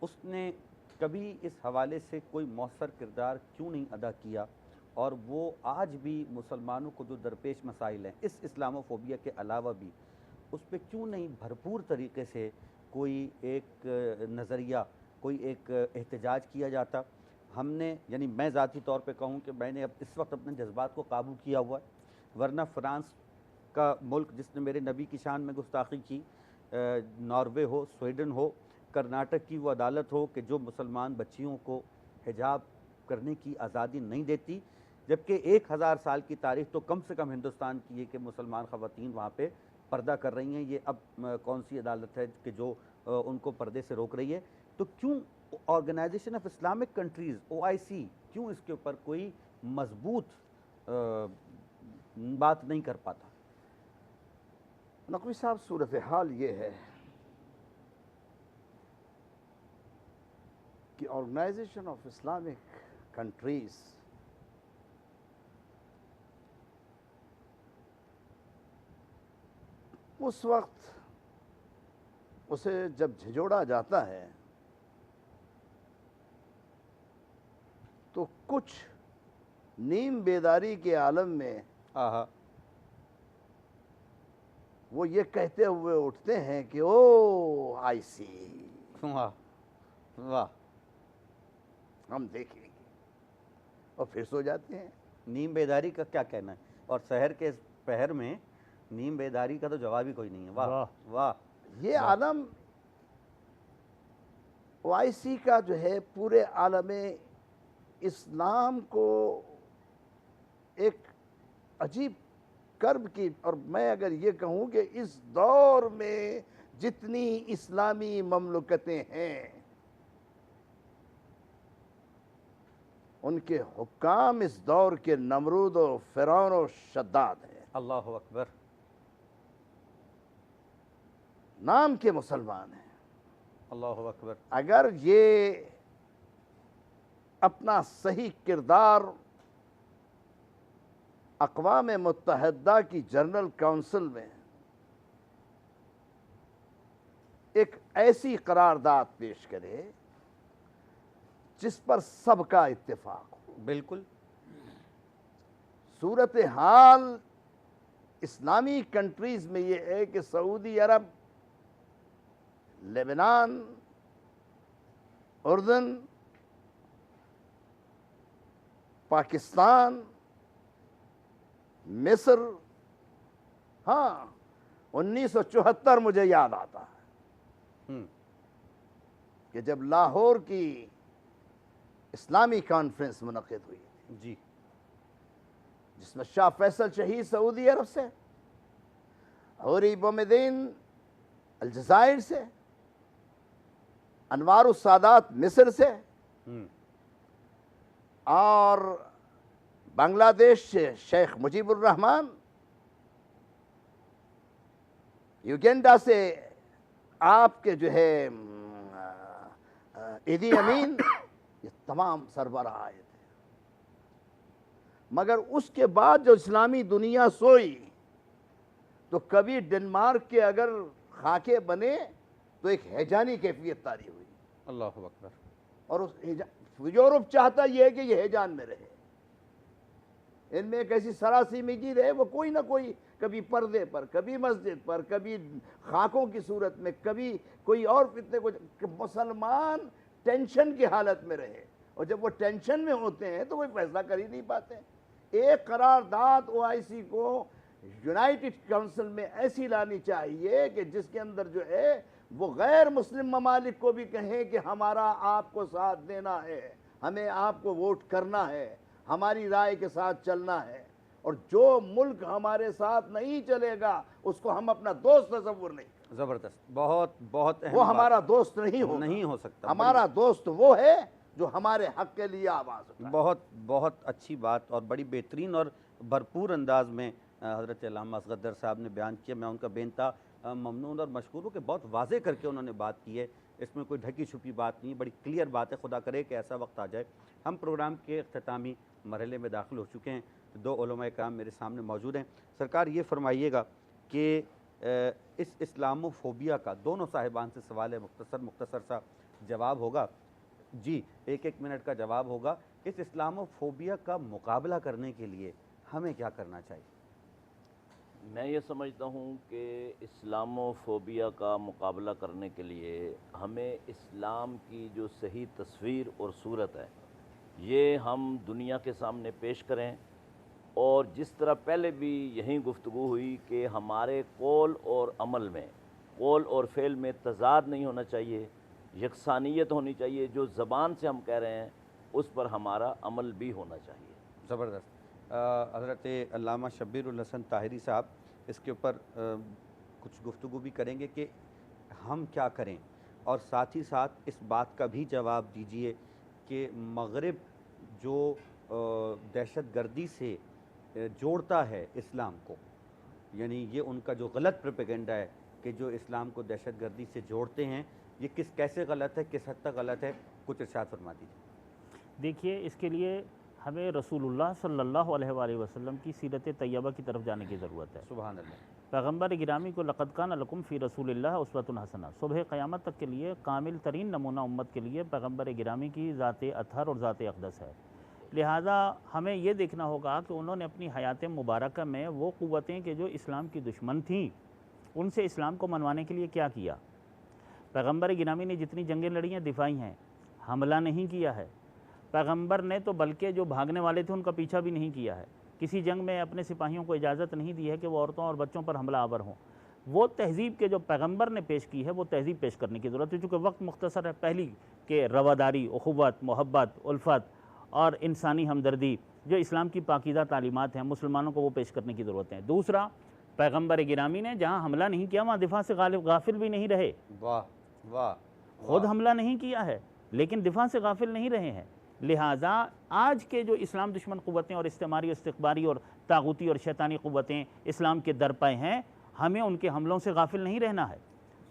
اس نے کبھی اس حوالے سے کوئی مؤثر کردار کیوں نہیں ادا کیا، اور وہ آج بھی مسلمانوں کو جو درپیش مسائل ہیں اس اسلاموفوبیا کے علاوہ بھی اس پہ کیوں نہیں بھرپور طریقے سے کوئی ایک نظریہ، کوئی ایک احتجاج کیا جاتا؟ ہم نے، یعنی میں ذاتی طور پہ کہوں کہ میں نے اب اس وقت اپنے جذبات کو قابو کیا ہوا ہے، ورنہ فرانس کا ملک جس نے میرے نبی کی شان میں گستاخی کی، ناروے ہو، سویڈن ہو، کرناٹک کی وہ عدالت ہو کہ جو مسلمان بچیوں کو حجاب کرنے کی آزادی نہیں دیتی، جبکہ 1000 سال کی تاریخ تو کم سے کم ہندوستان کی ہے کہ مسلمان خواتین وہاں پہ پردہ کر رہی ہیں۔ یہ اب کون سی عدالت ہے کہ جو ان کو پردے سے روک رہی ہے؟ تو کیوں organisation of Islamic countries OIC کیوں اس کے اوپر کوئی مضبوط بات نہیں کر پاتا؟ نقوی صاحب، صورتحال یہ ہے کہ آرگنائزیشن آف اسلامک کنٹریز اس وقت اسے جب جھجوڑا جاتا ہے تو کچھ نیم بیداری کے عالم میں وہ یہ کہتے ہوئے اٹھتے ہیں کہ OIC واہ، ہم دیکھیں گے، اور پھر سو جاتے ہیں۔ نیم بیداری کا کیا کہنا ہے؟ اور سحر کے پہر میں نیم بیداری کا تو جواب ہی کوئی نہیں ہے۔ واہ واہ، یہ عالم OIC کا جو ہے پورے عالم اسلام کو ایک عجیب کرب کی، اور میں اگر یہ کہوں کہ اس دور میں جتنی اسلامی مملکتیں ہیں ان کے حکام اس دور کے نمرود و فرعون و شداد ہیں۔ اللہ اکبر، نام کے مسلمان ہیں۔ اللہ اکبر۔ اگر یہ اپنا صحیح کردار اقوام متحدہ کی جنرل کونسل میں ایک ایسی قرارداد پیش کرے جس پر سب کا اتفاق ہو۔ بالکل، صورتحال اسلامی کنٹریز میں یہ ہے کہ سعودی عرب، لبنان، اردن، پاکستان، مصر، ہاں 1974 مجھے یاد آتا ہے کہ جب لاہور کی اسلامی کانفرنس منعقد ہوئی جی، جس میں شاہ فیصل شہید سعودی عرب سے، حوری بومدین الجزائر سے، انوار السادات مصر سے، اور بنگلہ دیش سے شیخ مجیب الرحمان، یوگینڈا سے آپ کے جو ہے ایدی امین، یہ تمام سربراہ آئے تھے۔ مگر اس کے بعد جو اسلامی دنیا سوئی تو کبھی ڈنمارک کے اگر خاکے بنے تو ایک ہیجانی کیفیت طاری ہوئی۔ اللہ اکبر۔ اور یورپ چاہتا یہ ہے کہ یہ ہیجان میں رہے، ان میں ایک ایسی سراسیمگی رہے، وہ کوئی نہ کوئی کبھی پردے پر، کبھی مسجد پر، کبھی خاکوں کی صورت میں، کبھی کوئی اور فتنے کو، مسلمان ٹینشن کی حالت میں رہے، اور جب وہ ٹینشن میں ہوتے ہیں تو کوئی فیصلہ کر ہی نہیں پاتے۔ ایک قرارداد OIC کو یونائٹڈ کونسل میں ایسی لانی چاہیے کہ جس کے اندر جو ہے وہ غیر مسلم ممالک کو بھی کہیں کہ ہمارا آپ کو ساتھ دینا ہے، ہمیں آپ کو ووٹ کرنا ہے، ہماری رائے کے ساتھ چلنا ہے، اور جو ملک ہمارے ساتھ نہیں چلے گا اس کو ہم اپنا دوست تصور نہیں کریں۔ زبردست، بہت بہت اہم وہ بات، ہمارا دوست نہیں ہو سکتا۔ ہمارا دوست وہ ہے جو ہمارے حق کے لیے آواز اٹھائے۔ بہت بہت اچھی بات اور بڑی بہترین اور بھرپور انداز میں حضرت علامہ اصغر صاحب نے بیان کیا. میں ان کا بے انتہا ممنون اور مشکور ہوں کہ بہت واضح کر کے انہوں نے بات کی ہے. اس میں کوئی ڈھکی چھپی بات نہیں، بڑی کلیئر بات ہے. خدا کرے کہ ایسا وقت آ جائے. ہم پروگرام کے اختتامی مرحلے میں داخل ہو چکے ہیں. 2 علماء کرام میرے سامنے موجود ہیں. سرکار یہ فرمائیے گا کہ اس اسلامو فوبیا کا دونوں صاحبان سے سوال ہے، مختصر سا جواب ہوگا. جی 1 منٹ کا جواب ہوگا. اس اسلامو فوبیا کا مقابلہ کرنے کے لیے ہمیں کیا کرنا چاہیے؟ میں یہ سمجھتا ہوں کہ اسلامو فوبیا کا مقابلہ کرنے کے لیے ہمیں اسلام کی جو صحیح تصویر اور صورت ہے یہ ہم دنیا کے سامنے پیش کریں، اور جس طرح پہلے بھی یہیں گفتگو ہوئی کہ ہمارے قول اور عمل میں، قول اور فعل میں تضاد نہیں ہونا چاہیے، یکسانیت ہونی چاہیے. جو زبان سے ہم کہہ رہے ہیں اس پر ہمارا عمل بھی ہونا چاہیے. زبردست. حضرت علامہ شبیر الحسن طاہری صاحب اس کے اوپر کچھ گفتگو بھی کریں گے کہ ہم کیا کریں، اور ساتھ ہی ساتھ اس بات کا بھی جواب دیجئے کہ مغرب جو دہشت گردی سے جوڑتا ہے اسلام کو، یعنی یہ ان کا جو غلط پروپیگنڈا ہے کہ جو اسلام کو دہشت گردی سے جوڑتے ہیں، یہ کیسے غلط ہے، کس حد تک غلط ہے، کچھ ارشاد فرما دیجیے. دیکھیے اس کے لیے ہمیں رسول اللہ صلی اللہ علیہ وآلہ وسلم کی سیرت طیبہ کی طرف جانے کی ضرورت ہے. سبحان اللہ. پیغمبر گرامی کو لقد کان لکم فی رسول اللہ اسوۃ حسنہ، صبح قیامت تک کے لیے کامل ترین نمونہ امت کے لیے پیغمبر گرامی کی ذات اطہر اور ذات اقدس ہے. لہذا ہمیں یہ دیکھنا ہوگا کہ انہوں نے اپنی حیات مبارکہ میں وہ قوتیں کہ جو اسلام کی دشمن تھیں ان سے اسلام کو منوانے کے لیے کیا کیا. پیغمبر گرامی نے جتنی جنگیں لڑی ہیں دفاعی ہیں، حملہ نہیں کیا ہے. پیغمبر نے تو بلکہ جو بھاگنے والے تھے ان کا پیچھا بھی نہیں کیا ہے. کسی جنگ میں اپنے سپاہیوں کو اجازت نہیں دی ہے کہ وہ عورتوں اور بچوں پر حملہ آور ہوں. وہ تہذیب کے جو پیغمبر نے پیش کی ہے وہ تہذیب پیش کرنے کی ضرورت ہے. چونکہ وقت مختصر ہے، پہلی کہ رواداری، اخوت، محبت، الفت اور انسانی ہمدردی جو اسلام کی پاکیزہ تعلیمات ہیں مسلمانوں کو وہ پیش کرنے کی ضرورت ہے. دوسرا، پیغمبر گرامی نے جہاں حملہ نہیں کیا وہاں دفاع سے غافل بھی نہیں رہے. واہ واہ. خود حملہ نہیں کیا ہے لیکن دفاع سے غافل نہیں رہے ہیں. لہٰذا آج کے جو اسلام دشمن قوتیں اور استعماری اور استقباری اور طاغوتی اور شیطانی قوتیں اسلام کے در پہ ہیں، ہمیں ان کے حملوں سے غافل نہیں رہنا ہے.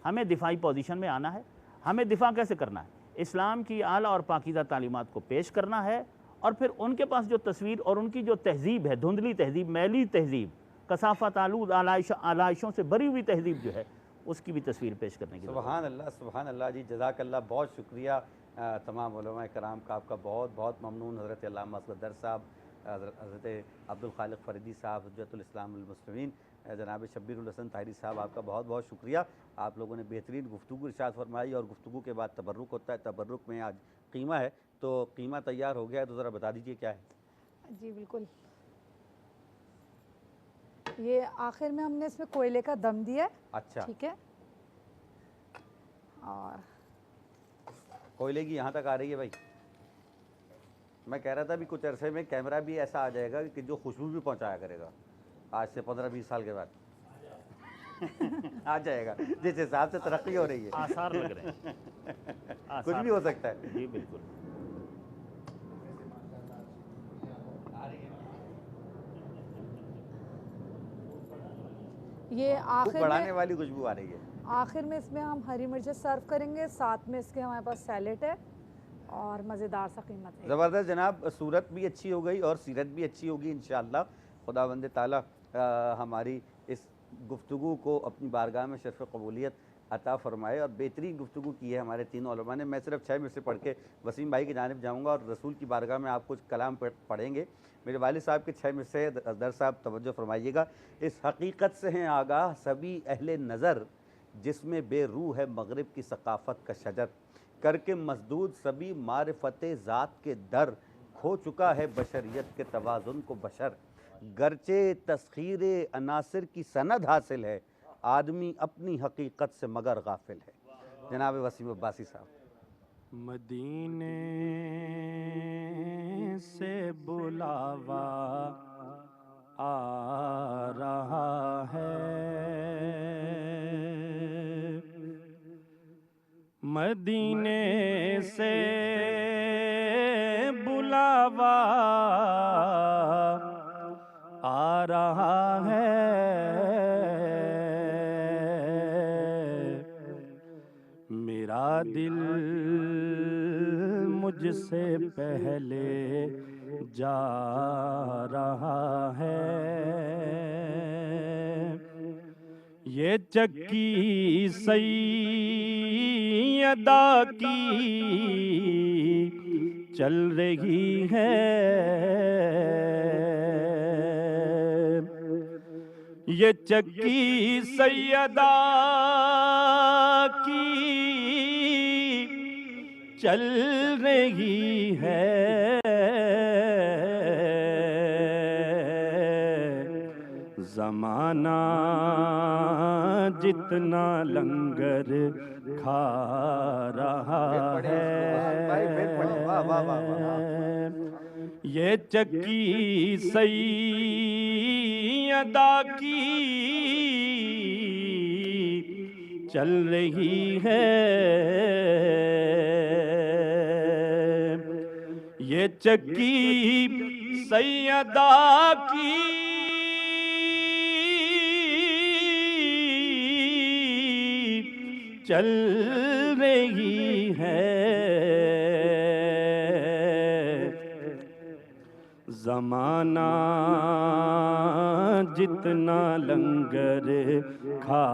ہمیں دفاعی پوزیشن میں آنا ہے. ہمیں دفاع کیسے کرنا ہے؟ اسلام کی اعلیٰ اور پاکیزہ تعلیمات کو پیش کرنا ہے، اور پھر ان کے پاس جو تصویر اور ان کی جو تہذیب ہے، دھندلی تہذیب، میلی تہذیب، کثافت آلود آلائشوں سے بری ہوئی تہذیب جو ہے اس کی بھی تصویر پیش کرنے کی ضرورت ہے. سبحان اللہ سبحان اللہ. جی جزاک اللہ. بہت شکریہ تمام علماء کرام کا. آپ کا بہت بہت ممنون. حضرت علامہ اصغر صاحب، حضرت عبدالخالق فریدی صاحب، حجت الاسلام المسلمین، جناب شبیر الحسن طاہری صاحب، آپ کا بہت بہت شکریہ. آپ لوگوں نے بہترین گفتگو ارشاد فرمائی، اور گفتگو کے بعد تبرک ہوتا ہے. تبرک میں آج قیمہ ہے، تو قیمہ تیار ہو گیا ہے، تو ذرا بتا دیجئے کیا ہے. جی بالکل. یہ آخر میں ہم نے اس میں کوئلے کا دم دیا ہے. اچھا ٹھیک ہے. اور کوئلے کی یہاں تک آ رہی ہے بھائی. میں کہہ رہا تھا بھی کچھ عرصے میں کیمرہ بھی ایسا آ جائے گا کہ جو خوشبو بھی پہنچایا کرے گا. آج سے 15-20 سال کے بعد آ جائے گا، جس حساب سے ترقی ہو رہی ہے. آثار لگ رہے ہیں. کچھ بھی ہو سکتا ہے. جی بالکل. یہ آخر بڑھانے والی خوشبو آ رہی ہے. آخر میں اس میں ہم ہری مرچیں سرو کریں گے، ساتھ میں اس کے ہمارے پاس سیلیڈ ہے اور مزیدار سا قیمت ہے. زبردست جناب. صورت بھی اچھی ہو گئی اور سیرت بھی اچھی ہوگی انشاءاللہ. خداوند تعالیٰ ہماری اس گفتگو کو اپنی بارگاہ میں شرف قبولیت عطا فرمائے. اور بہترین گفتگو کی ہے ہمارے تینوں علماء نے. میں صرف 6 مصرے پڑھ کے وسیم بھائی کی جانب جاؤں گا، اور رسول کی بارگاہ میں آپ کچھ کلام پڑھیں گے. میرے والد صاحب کے 6 مصرے در صاحب توجہ فرمائیے گا. اس حقیقت سے ہیں آگاہ سبھی اہل نظر، جس میں بے روح ہے مغرب کی ثقافت کا شجر. کر کے مسدود سبھی معرفت ذات کے در، کھو چکا ہے بشریت کے توازن کو بشر. گرچہ تسخیر عناصر کی سند حاصل ہے، آدمی اپنی حقیقت سے مگر غافل ہے. جناب وسیم عباسی صاحب. مدینے سے بلاوا آ رہا ہے، مدینے سے ہوا آ رہا ہے، میرا دل مجھ سے پہلے جا رہا ہے، یہ چکی سیدہ کی چل رہی ہے، یہ چکی سیدہ کی چل رہی ہے، زمانہ جتنا لنگر کھا رہا ہے، یہ چکی سیدہ کی چل رہی ہے، یہ چکی سیدہ کی چل رہی ہے، زمانہ جتنا لنگر کھا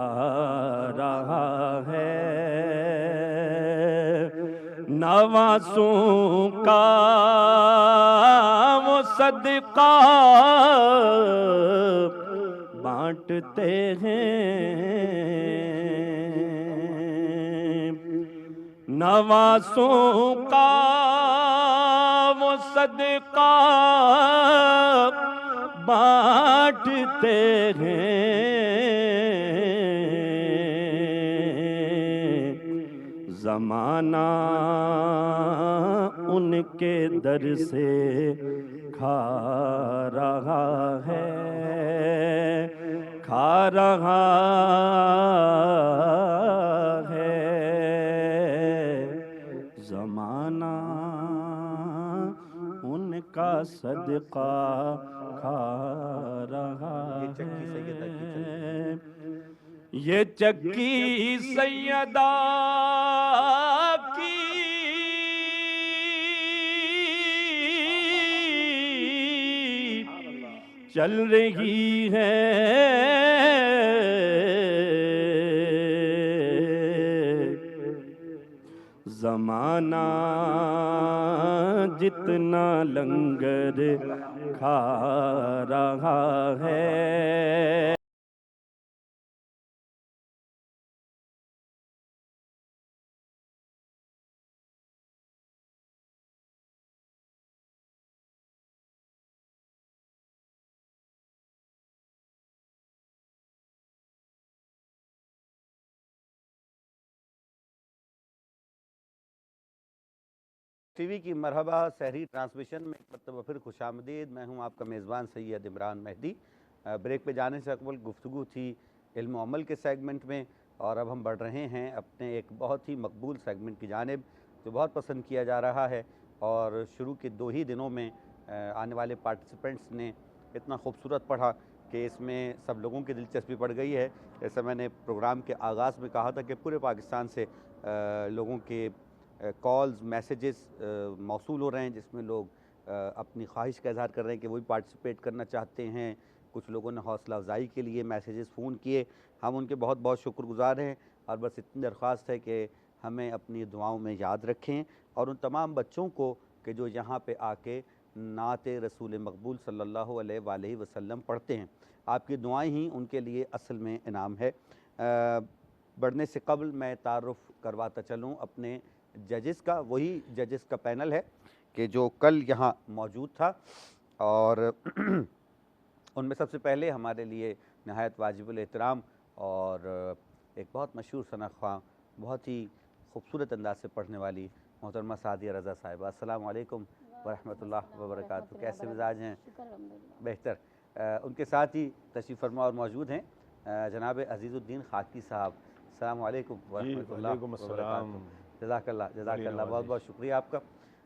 رہا ہے، نواسوں کا وہ صدقہ بانٹتے ہیں، نواسوں کا وہ صدقہ بانٹتے ہیں، زمانہ ان کے در سے کھا رہا ہے، کھا رہا ہے، زمانہ ان کا صدقہ کھا رہا ہے، یہ چکی سیدہ کی چل رہی ہے، زمانہ جتنا لنگر کھا رہا ہے، ٹی وی کی مرحبا سحری ٹرانسمیشن میں ایک مرتبہ پھر خوش آمدید۔ میں ہوں آپ کا میزبان سید عمران مہدی۔ بریک پہ جانے سے قبل گفتگو تھی علم و عمل کے سیگمنٹ میں، اور اب ہم بڑھ رہے ہیں اپنے ایک بہت ہی مقبول سیگمنٹ کی جانب جو بہت پسند کیا جا رہا ہے، اور شروع کے 2 ہی دنوں میں آنے والے پارٹیسپینٹس نے اتنا خوبصورت پڑھا کہ اس میں سب لوگوں کی دلچسپی بڑھ گئی ہے۔ جیسا میں نے پروگرام کے آغاز میں کہا تھا کہ پورے پاکستان سے لوگوں کے کالز میسیجز موصول ہو رہے ہیں، جس میں لوگ اپنی خواہش کا اظہار کر رہے ہیں کہ وہی پارٹیسپیٹ کرنا چاہتے ہیں۔ کچھ لوگوں نے حوصلہ افزائی کے لیے میسیجز فون کیے، ہم ان کے بہت بہت شکر گزار ہیں، اور بس اتنی درخواست ہے کہ ہمیں اپنی دعاؤں میں یاد رکھیں، اور ان تمام بچوں کو کہ جو یہاں پہ آ کے نعت رسول مقبول صلی اللہ علیہ وآلہ وسلم پڑھتے ہیں، آپ کی دعائیں ہی ان کے لیے اصل میں انعام ہے۔ بڑھنے سے قبل میں تعارف کرواتا چلوں اپنے ججز کا، وہی ججز کا پینل ہے کہ جو کل یہاں موجود تھا، اور ان میں سب سے پہلے ہمارے لیے نہایت واجب الاحترام اور ایک بہت مشہور ثنا خواں، بہت ہی خوبصورت انداز سے پڑھنے والی محترمہ سعدیہ رضا صاحبہ، السلام علیکم ورحمۃ اللہ وبرکاتہ۔ کیسے مزاج ہیں؟ بہتر۔ ان کے ساتھ ہی تشریف فرما اور موجود ہیں جناب عزیز الدین خاکی صاحب، السلام علیکم ورحمۃ اللہ وبرکاتہ۔ جزاک اللہ بہت بہت شکریہ آپ کا۔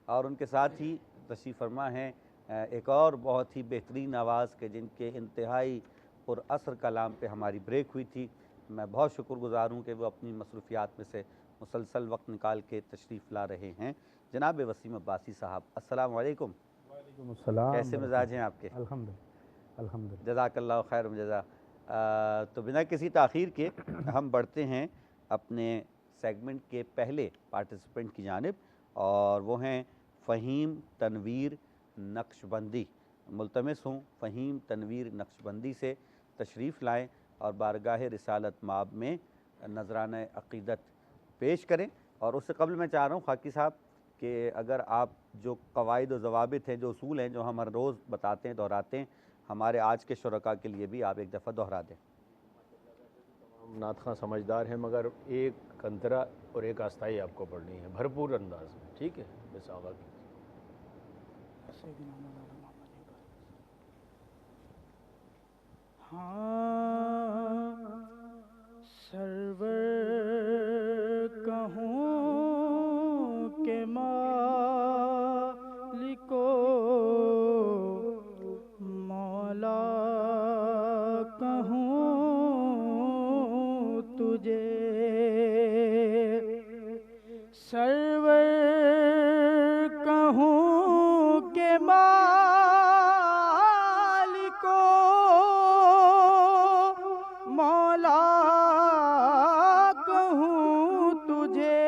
اور ان کے ساتھ ہی تشریف فرما ہیں ایک اور بہت ہی بہترین آواز کے جن کے انتہائی پر اثر کلام پہ ہماری بریک ہوئی تھی. میں بہت شکر گزار ہوں کہ وہ اپنی مصروفیات میں سے مسلسل وقت نکال کے تشریف لا رہے ہیں. جناب وسیم عباسی صاحب السلام علیکم. وعلیکم السلام. کیسے مزاج ہیں آپ کے؟ الحمدللہ. جزاک اللہ خیر جزا. تو بنا کسی تاخیر کے ہم بڑھتے ہیں اپنے سیگمنٹ کے پہلے پارٹیسپینٹ کی جانب، اور وہ ہیں فہیم تنویر نقشبندی. ملتمس ہوں فہیم تنویر نقشبندی سے تشریف لائیں اور بارگاہ رسالت مآب میں نذرانہ عقیدت پیش کریں. اور اس سے قبل میں چاہ رہا ہوں خاکی صاحب کہ اگر آپ جو قواعد و ضوابط ہیں، جو اصول ہیں، جو ہم ہر روز بتاتے ہیں دہراتے ہیں، ہمارے آج کے شرکاء کے لیے بھی آپ ایک دفعہ دہرا دیں. نعت خواں سمجھدار ہیں، مگر ایک کنترا اور ایک آستائی آپ کو پڑھنی ہے بھرپور انداز میں. ٹھیک ہے، بس آغا کی. ہاں سرور کہوں کہ مالکو مولا کہوں تجھے، سرور کہوں کہ مالکو مولا کہوں تجھے،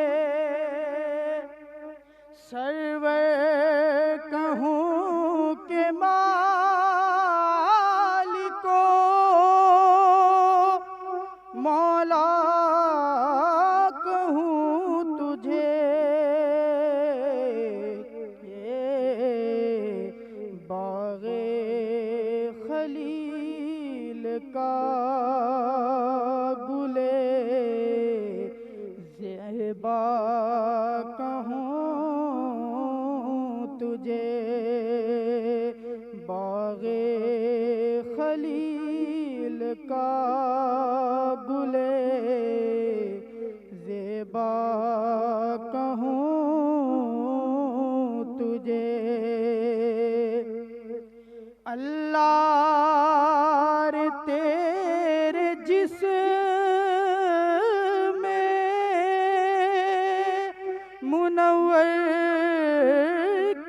سرور کہوں کہ مالکو مولا کہوں تجھے. باغ خلیل کا گلے زیبا کہوں تجھے، باغ خلیل کا گلے زیبا کہوں تجھے. اللہ رے تیرے جسم میں منور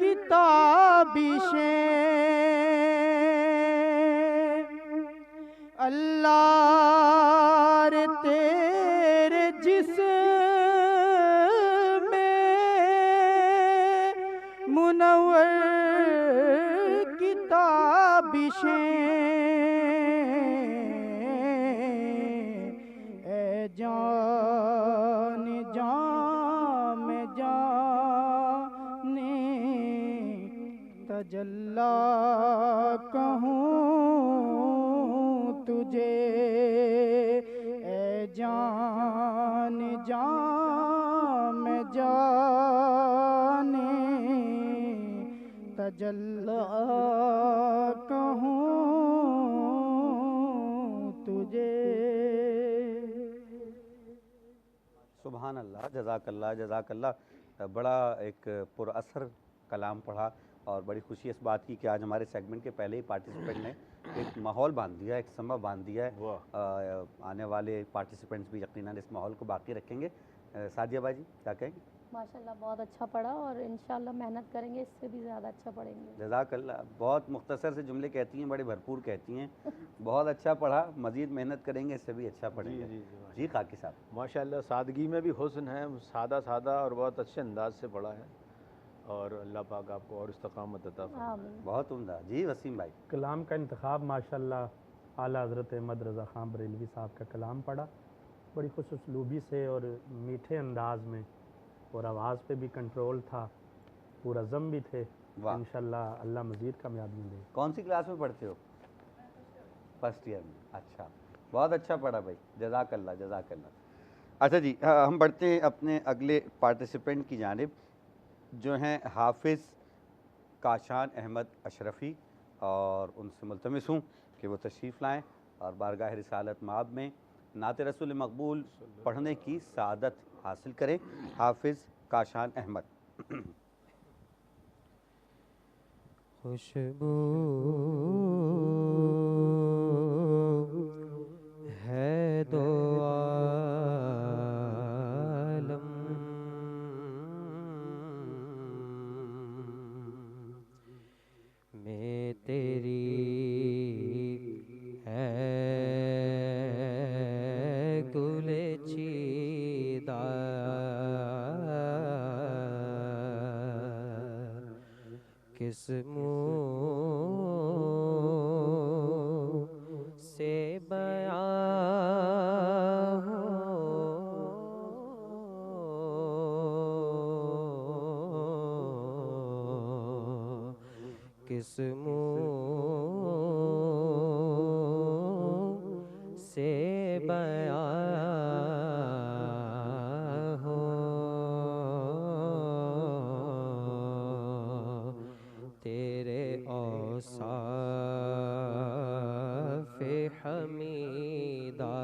کتابشیں، اللہ رے تیرے جسم میں منور کتابشیں، اے جان جان میں جان تجلی کہوں تجھے، اے جان جان میں جان تجلی کہوں تجھے. سبحان اللہ. جزاک اللہ جزاک اللہ. بڑا ایک پر اثر کلام پڑھا اور بڑی خوشی اس بات کی کہ آج ہمارے سیگمنٹ کے پہلے ہی پارٹیسپینٹ نے ایک ماحول باندھ دیا ہے، ایک سما باندھ دیا ہے. آنے والے پارٹیسپینٹس بھی یقیناً اس ماحول کو باقی رکھیں گے. سعدیہ بھائی جی کیا کہیں گے؟ ماشاءاللہ بہت اچھا پڑھا اور انشاءاللہ محنت کریں گے، اس سے بھی زیادہ اچھا پڑھیں گے. جزاک اللہ. بہت مختصر سے جملے کہتی ہیں، بڑے بھرپور کہتی ہیں. بہت اچھا پڑھا، مزید محنت کریں گے، اس سے بھی اچھا پڑھیں گے. جی خاکی صاحب. ماشاءاللہ سادگی میں بھی حسن ہے، سادہ سادہ اور بہت اچھے انداز سے پڑھا ہے، اور اللہ پاک آپ کو اور استقامت عطا فرمائے. بہت عمدہ. جی وسیم بھائی. کلام کا انتخاب ماشاءاللہ اعلیٰ حضرت احمد رضا خان بریلوی صاحب کا کلام پڑھا بڑی خوش اسلوبی سے اور میٹھے انداز میں، اور آواز پہ بھی کنٹرول تھا، پورا ضم بھی تھے. انشاءاللہ اللہ مزید کامیابی دے. کون سی کلاس میں پڑھتے ہو؟ فرسٹ ایئر میں. اچھا بہت اچھا پڑھا بھائی. جزاک اللہ جزاک اللہ. اچھا جی ہم بڑھتے ہیں اپنے اگلے پارٹیسپینٹ کی جانب جو ہیں حافظ کاشان احمد اشرفی، اور ان سے ملتمس ہوں کہ وہ تشریف لائیں اور بارگاہ رسالت مآب میں نعت رسول مقبول پڑھنے کی سعادت حاصل کریں. حافظ کاشان احمد. خوشبو ہے دو عالم، میں تیری ہے گل چیدہ، کس منہ سے بیان ہو کس منہ سے بیان ہو تیرے اوصاف حمیدہ،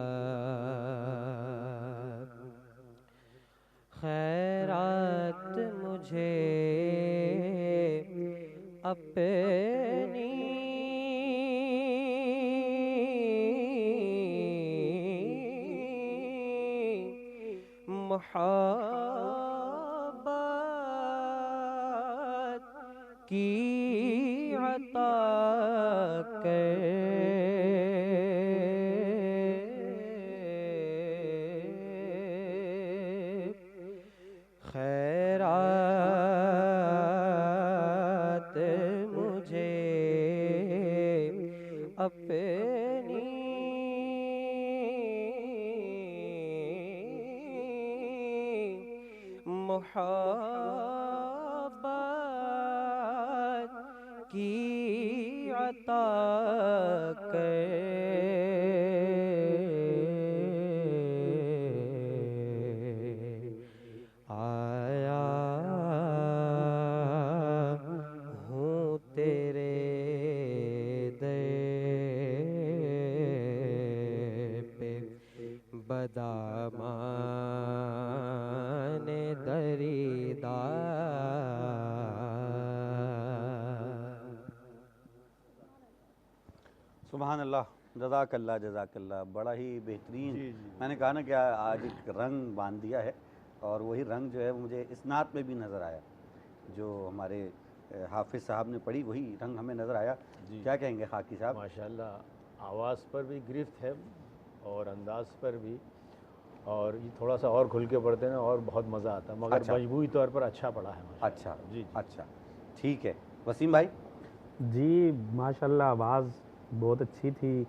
خیرات مجھے اپنی محبت کی عطا کر، خیرات مجھے اپنی محبت کی عطا کر، آیا ہوں تیرے در پہ بدامان سبحان اللہ، جزاک اللہ جزاک اللہ، بڑا ہی بہترین۔ میں نے کہا نا کہ آج ایک رنگ باندھ دیا ہے، اور وہی رنگ جو ہے مجھے اس نعت میں بھی نظر آیا جو ہمارے حافظ صاحب نے پڑھی، وہی رنگ ہمیں نظر آیا۔ کیا کہیں گے خاکی صاحب؟ ماشاءاللہ، آواز پر بھی گرفت ہے اور انداز پر بھی، اور یہ تھوڑا سا اور کھل کے پڑھتے ہیں اور بہت مزہ آتا ہے، مگر مجموعی طور پر اچھا پڑھا ہے۔ اچھا جی، اچھا ٹھیک ہے۔ وسیم بھائی؟ جی ماشاءاللہ، آواز بہت اچھی تھی،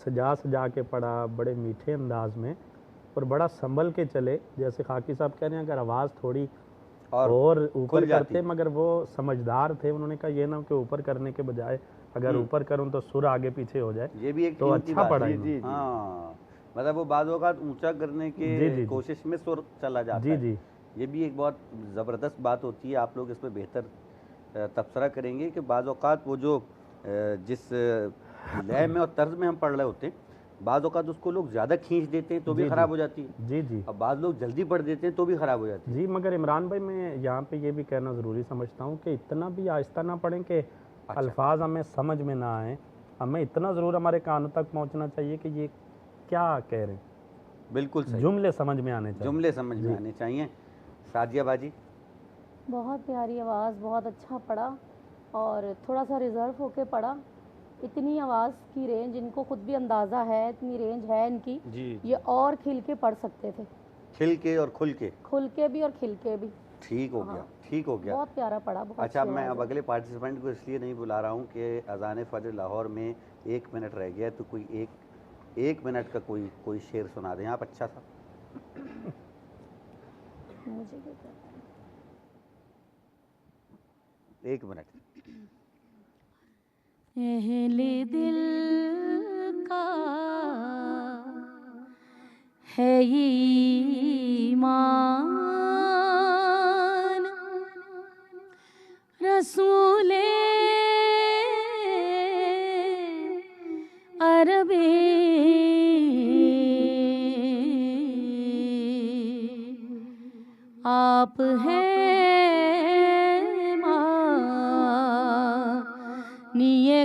سجا سجا کے پڑھا بڑے میٹھے انداز میں، اور بڑا سنبھل کے چلے۔ جیسے خاکی صاحب کہہ رہے ہیں اگر آواز تھوڑی اور اوپر کرتے، مگر وہ سمجھدار تھے، انہوں نے کہا یہ نہ کہ اوپر کرنے کے بجائے اگر اوپر کروں تو سر آگے پیچھے ہو جائے، یہ بھی ایک تو اچھا پڑھا۔ ہاں، مطلب وہ بعض اوقات اونچا کرنے کی کوشش میں سر چلا جاتا ہے، یہ بھی ایک بہت زبردست بات ہوتی ہے۔ آپ لوگ اس پہ بہتر تبصرہ کریں گے کہ بعض اوقات وہ جو جس لے میں اور طرز میں ہم پڑھ رہے ہوتے ہیں، بعض اوقات اس کو لوگ زیادہ کھینچ دیتے ہیں تو بھی خراب ہو جاتی ہے، اور بعض لوگ جلدی پڑھ دیتے ہیں تو بھی خراب ہو جاتی ہے۔ جی مگر عمران بھائی، میں یہاں پہ یہ بھی کہنا ضروری سمجھتا ہوں کہ اتنا بھی آہستہ نہ پڑھیں کہ الفاظ ہمیں سمجھ میں نہ آئیں، ہمیں اتنا ضرور ہمارے کانوں تک پہنچنا چاہیے کہ یہ کیا کہہ رہے ہیں۔ بالکل صحیح، جملے سمجھ میں آنے چاہیے، جملے سمجھ میں آنے چاہیے۔ سعدیہ باجی؟ بہت پیاری آواز، بہت اچھا پڑھا، اور تھوڑا سا ریزرو ہو کے پڑھا۔ اتنی آواز کی رینج ان کو خود بھی اندازہ ہے، اتنی رینج ہے ان کی، یہ اور کھل کے پڑھ سکتے تھے، کھل کے اور کھل کے، کھل کے بھی اور کھل کے بھی۔ ٹھیک ہو گیا، ٹھیک ہو گیا، بہت پیارا پڑھا، بہت اچھا میں اب اگلے پارٹیسپینٹ کو اس لیے نہیں بلا رہا ہوں کہ اذان فجر لاہور میں 1 منٹ رہ گیا، تو کوئی ایک منٹ کا کوئی شعر سنا دیں آپ اچھا سا۔ مجھے کیا کہتا ہے، 1 منٹ۔ اہل دل کا ہے ایمان، رسول عربی آپ ہیں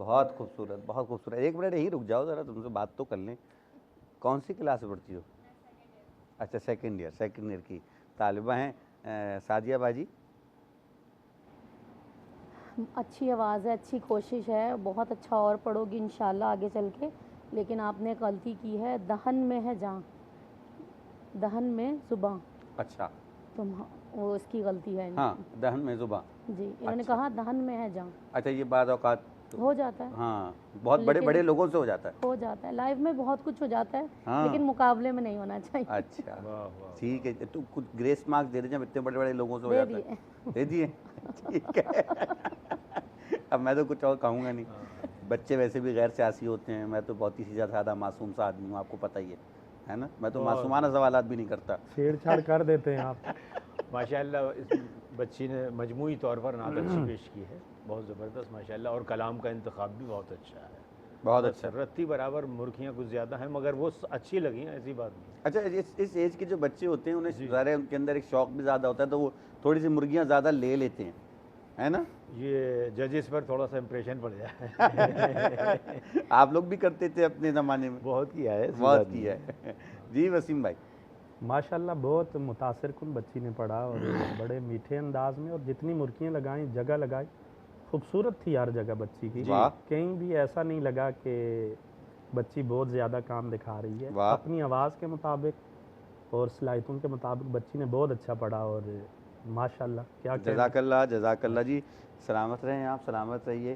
بہت خوبصورت، بہت خوبصورت. ایک منٹ یہی رک جاؤ ذرا، تم سے بات تو کر لیں. کون سی کلاس میں پڑھتی ہو؟ اچھا سیکنڈ ایئر کی طالبہ ہیں. سعدیہ باجی؟ اچھی آواز ہے، اچھی کوشش ہے، بہت اچھا اور پڑھو گی انشاءاللہ آگے چل کے. لیکن آپ نے غلطی کی ہے، دہن میں ہے جاں، دہن میں زباں. اچھا وہ اس کی غلطی ہے. ہاں دہن میں زباں. جی انہوں نے کہا دہن میں ہے جاں. اچھا یہ بعض اوقات ہو جاتا ہے، ہاں بہت بڑے بڑے لوگوں سے ہو جاتا ہے. لائف میں بہت کچھ ہو جاتا ہے، لیکن مقابلے میں نہیں ہونا چاہیے. اچھا ٹھیک ہے. تو کچھ گریس مارکس دے دیں جب اتنے بڑے بڑے لوگوں سے ہو جاتا ہے؟ دے دیے. ٹھیک ہے. اب میں تو کچھ اور کہوں گا نہیں. بچے ویسے بھی غیر سیاسی ہوتے ہیں، میں تو بہت ہی زیادہ معصوم سا آدمی ہوں، آپ کو پتہ ہی ہے نا. میں تو معصومانہ سوالات بھی نہیں کرتا. چھیڑ چھاڑ کر دیتے ہیں آپ. ماشاءاللہ اس بچی نے مجموعی طور پر نعت اچھی پیش کی ہے، بہت زبردست ماشاءاللہ. اور کلام کا انتخاب بھی بہت اچھا ہے، بہت اچھا. رتی برابر مرخیاں کچھ زیادہ ہیں مگر وہ اچھی لگی ہیں، ایسی بات نہیں. اچھا اس ایج کے جو بچے ہوتے ہیں انہیں ظاہر ہے ان کے اندر ایک شوق بھی زیادہ ہوتا ہے، تو وہ تھوڑی سی مرغیاں زیادہ لے لیتے ہیں، ہے نا. یہ ججز پر تھوڑا سا امپریشن پڑ جائے. آپ لوگ بھی کرتے تھے اپنے زمانے میں؟ بہت کیا ہے، بہت کیا ہے. جی وسیم بھائی؟ ماشاءاللہ بہت متاثر کن بچی نے پڑھا، اور بڑے میٹھے انداز میں، اور جتنی مرکیاں لگائیں، جگہ لگائی، خوبصورت تھی ہر جگہ بچی کی. کہیں بھی ایسا نہیں لگا کہ بچی بہت زیادہ کام دکھا رہی ہے. اپنی آواز کے مطابق اور صلاحیتوں کے مطابق بچی نے بہت اچھا پڑھا، اور ماشاءاللہ کیا جزاک اللہ جی. سلامت رہیں آپ، سلامت رہیے.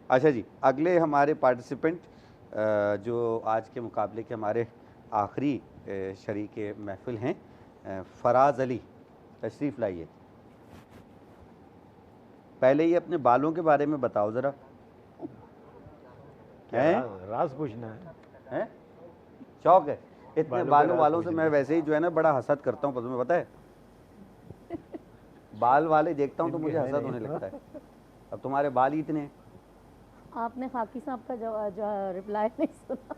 اچھا جی اگلے ہمارے پارٹیسپینٹ جو آج کے مقابلے کے ہمارے آخری شریک محفل ہیں، فراز علی، تشریف لائیے. پہلے یہ اپنے بالوں کے بارے میں بتاؤ ذرا. راز پوچھنا ہے؟ شوق ہے اتنے بالوں والوں سے. میں ویسے ہی جو ہے نا بڑا حسد کرتا ہوں، تمہیں پتہ ہے. بال والے دیکھتا ہوں تو مجھے حسد ہونے لگتا ہے. اب تمہارے بال ہی اتنے ہیں. آپ نے خاکی صاحب کا جو رپلائی نہیں سنا.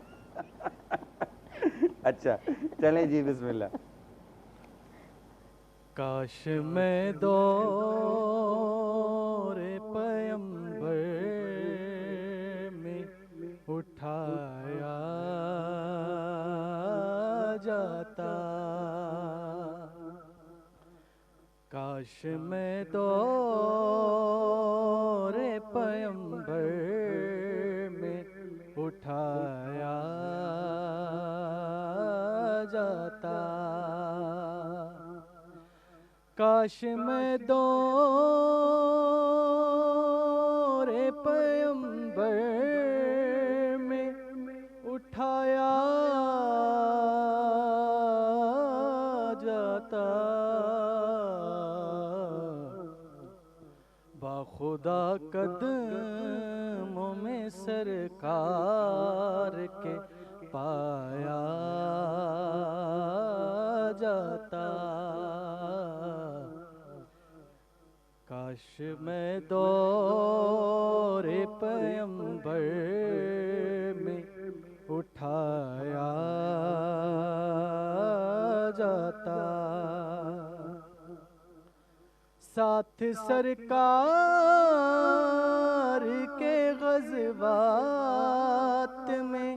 اچھا چلیں جی بسم اللہ. کاش میں دور پیمبر میں اٹھایا جاتا، کاش میں دور پیمبر میں اٹھایا جاتا، کاش میں دور پیمبر میں اٹھایا جاتا، باخدا قدموں میں سرکار کے پایا جاتا، کاش میں دور پیمبر میں اٹھایا جاتا، ساتھ سرکار کے غزوات میں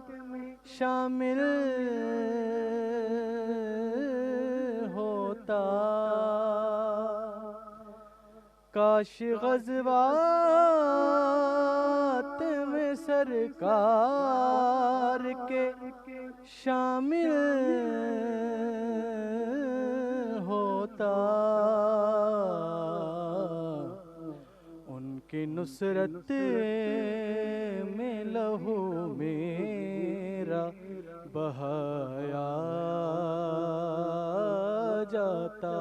شامل ہوتا، کاش غزوات میں سرکار کے شامل ہوتا، ان کی نصرت میں لہو میرا بہایا جاتا،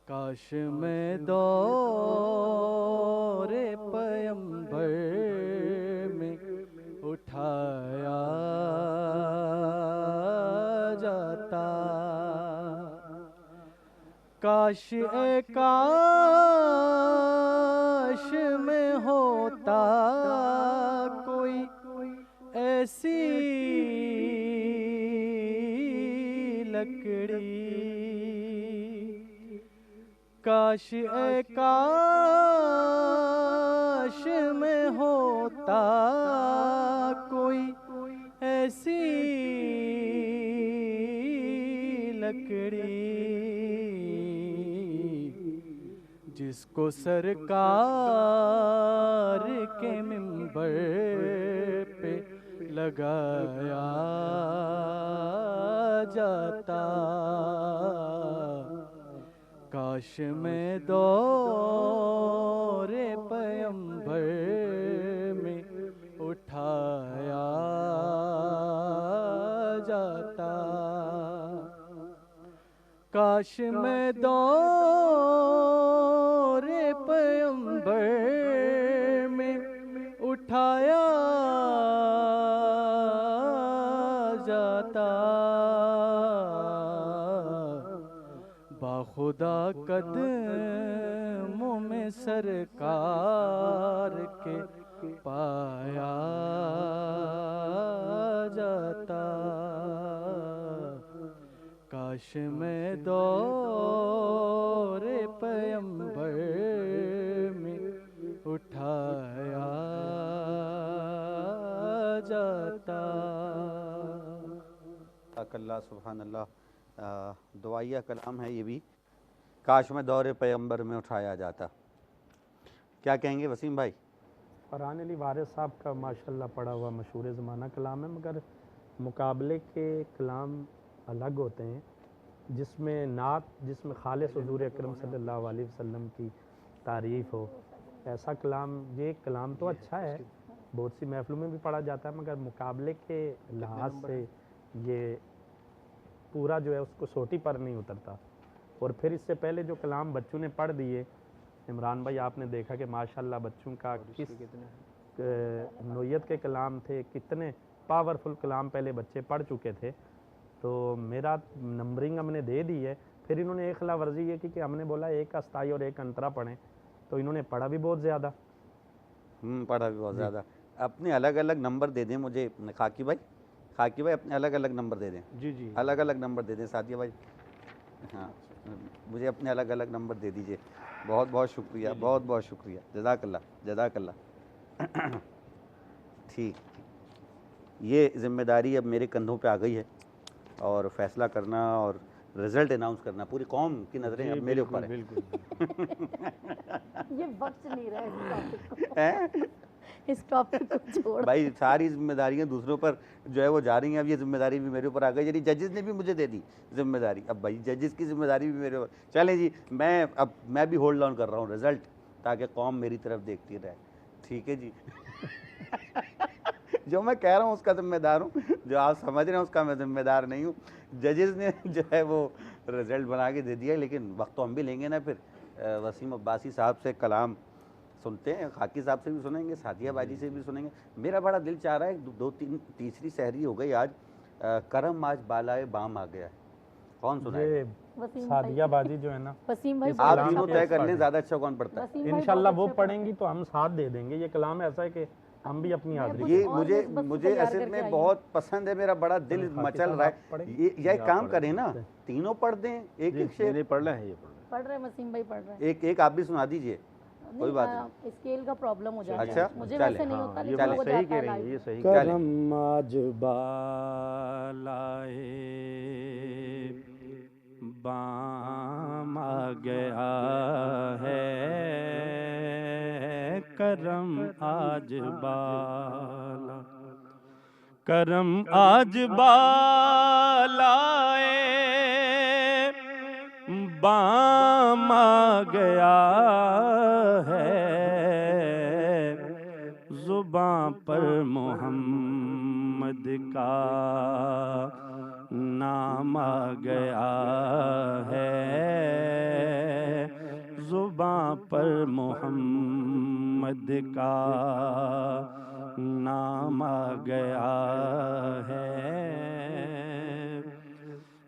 کاش میں دور پیمبر میں اٹھایا جاتا، کاش اے کاش میں ہوتا کوئی ایسی لکڑی، کاش اے کاش کاش میں ہوتا کوئی ایسی لکڑی جس کو سرکار کے منبر پہ لگایا جاتا، کاش میں دور پیمبر میں اٹھایا جاتا، کاش میں دور پیمبر میں اٹھایا جاتا، باخدا قدموں میں سرکار کے پایا جاتا، کاش میں دور پیمبر میں اٹھایا جاتا۔ اللہ سبحان اللہ، دعائیہ کلام ہے یہ بھی، کاش میں دور پیغمبر میں اٹھایا جاتا۔ کیا کہیں گے وسیم بھائی؟ فرحان علی وارث صاحب کا ماشاءاللہ پڑھا ہوا مشہور زمانہ کلام ہے، مگر مقابلے کے کلام الگ ہوتے ہیں، جس میں نعت، جس میں خالص حضور اکرم صلی اللہ علیہ وسلم کی تعریف ہو، ایسا کلام، یہ کلام تو اچھا ہے، بہت سی محفلوں میں بھی پڑھا جاتا ہے، مگر مقابلے کے لحاظ سے یہ پورا جو ہے اس کو سوٹی پر نہیں اترتا۔ اور پھر اس سے پہلے جو کلام بچوں نے پڑھ دیے، عمران بھائی آپ نے دیکھا کہ ماشاءاللہ بچوں کا کس نوعیت کے کلام تھے، کتنے پاورفل کلام پہلے بچے پڑھ چکے تھے، تو میرا نمبرنگ ہم نے دے دی ہے۔ پھر انہوں نے ایک خلاف ورزی یہ کی کہ ہم نے بولا ایک استائی اور ایک انترا پڑھیں، تو انہوں نے پڑھا بھی بہت زیادہ، پڑھا بھی بہت زیادہ۔ اپنے الگ الگ نمبر دے دیں مجھے خاکی بھائی، خاکی بھائی اپنے الگ الگ نمبر دے دیں، جی جی الگ الگ نمبر دے دیں سعدیہ بھائی، ہاں مجھے اپنے الگ الگ نمبر دے دیجئے۔ بہت بہت شکریہ، بہت بہت شکریہ، جزاک اللہ جزاک اللہ۔ ٹھیک، یہ ذمہ داری اب میرے کندھوں پہ آ گئی ہے، اور فیصلہ کرنا اور رزلٹ اناؤنس کرنا، پوری قوم کی نظریں اب میرے اوپر ہیں۔ یہ بخش نہیں رہا اس ٹاپک کو چھوڑ، بھائی ساری ذمہ داریاں دوسروں پر جو ہے وہ جا رہی ہیں، اب یہ ذمہ داری بھی میرے اوپر آ گئی، یعنی ججز نے بھی مجھے دے دی ذمہ داری، اب بھائی ججز کی ذمہ داری بھی میرے اوپر۔ چلیں جی، میں بھی ہولڈ آن کر رہا ہوں رزلٹ، تاکہ قوم میری طرف دیکھتی رہے، ٹھیک ہے جی۔ جو میں کہہ رہا ہوں اس کا ذمہ دار ہوں، جو آپ سمجھ رہے ہیں اس کا میں ذمہ دار نہیں ہوں۔ ججز نے جو ہے وہ رزلٹ بنا کے دے دیا، لیکن وقت تو ہم بھی لیں گے نا۔ پھر وسیم عباسی صاحب سے کلام سنتے ہیں، خاکی صاحب سے بھی سنیں گے، سعدیہ باجی سے بھی سنیں گے۔ میرا بڑا دل چاہ رہا ہے، تیسری سحری ہو گئی آج، کرم آج بالائے بام آ گیا ہے، کون سنائے؟ سعدیہ باجی جو ہے نا، آپ تینوں طے کر لیں زیادہ اچھا کون پڑھتا ہے۔ انشاءاللہ وہ پڑھیں گی تو ہم ساتھ دے دیں گے۔ یہ کلام ایسا ہے کہ ہم بھی اپنی حاضری، یہ مجھے اصل میں بہت پسند ہے، میرا بڑا دل مچل رہا ہے۔ یہ ایک کام کریں نا، تینوں پڑھ دیں، ایک ایک شعر پڑھ رہے ہیں، یہ پڑھ رہے ہیں وسیم بھائی پڑھ رہے ہیں، ایک آپ بھی سنا دیجئے، کوئی بات نہیں۔ اسکیل کا پرابلم ہو جاتا ہے، اچھا مجھے ویسے نہیں ہوتا، لیکن وہ صحیح کہہ جاتا ہے رہی ہیں، یہ لائیو۔ صحیح۔ کرم آج بالائے بام آ گیا ہے، کرم آج بالا، کرم آج بالائے بام آ گیا ہے، زباں پر محمد کا نام آ گیا ہے، زباں پر محمد کا نام آ گیا ہے۔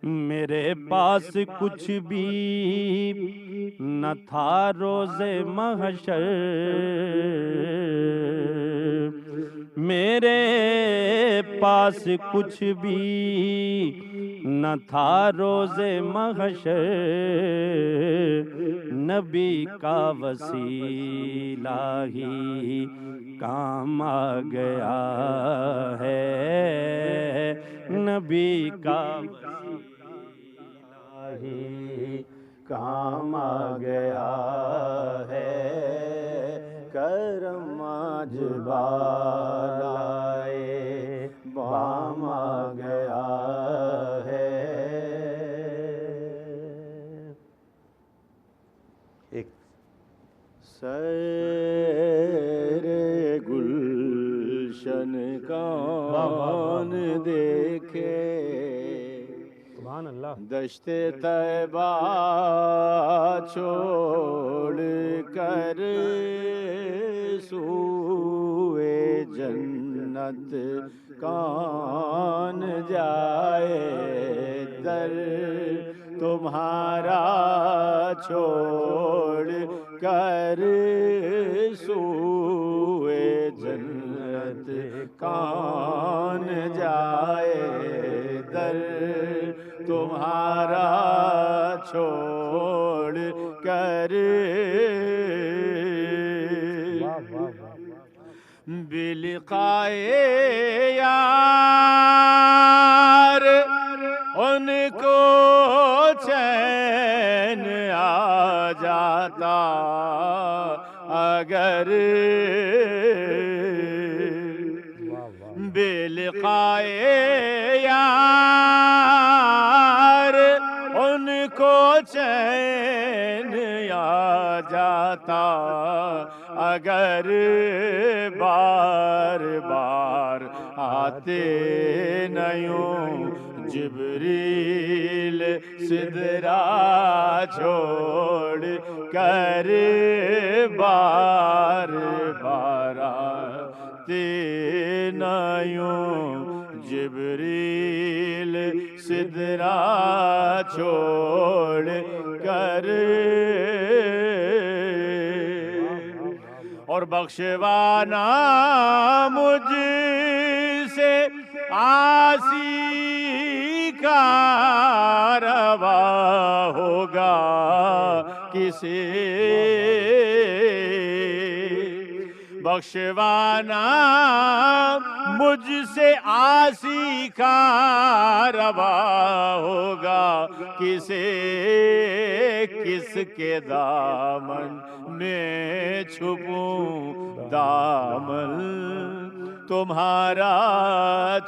میرے پاس کچھ بھی نہ تھا روز محشر، میرے پاس کچھ بھی نہ تھا روز محشر، نبی کا وسیلہ ہی کام آ گیا ہے، نبی کا وسیلہ ہی کام آ گیا ہے، کرم آج بالائے بام آ گیا ہے۔ ایک سیر گلشن کون دیکھے، سبحان اللہ، دشت طیبہ چھوڑ کر سوئے جنت کون جائے، در تمہارا چھوڑ کر سوئے جنت کون جائے، در تمہارا چھوڑ کر بلقائے یار ان کو چین آ جاتا، اگر بلقائے یار ان کو چین آ جاتا، اگر بار بار آتے نیوں جبریل سدرا چھوڑ کر، بار بار آتے نیوں جبریل سدرا چھوڑ کر، اور بخشوانا مجھ سے عاصی کا روا ہوگا کسے، بخشوانا مجھ سے عاصی کا روا ہوگا کسے، کس کے دامن میں چھپوں دامن تمہارا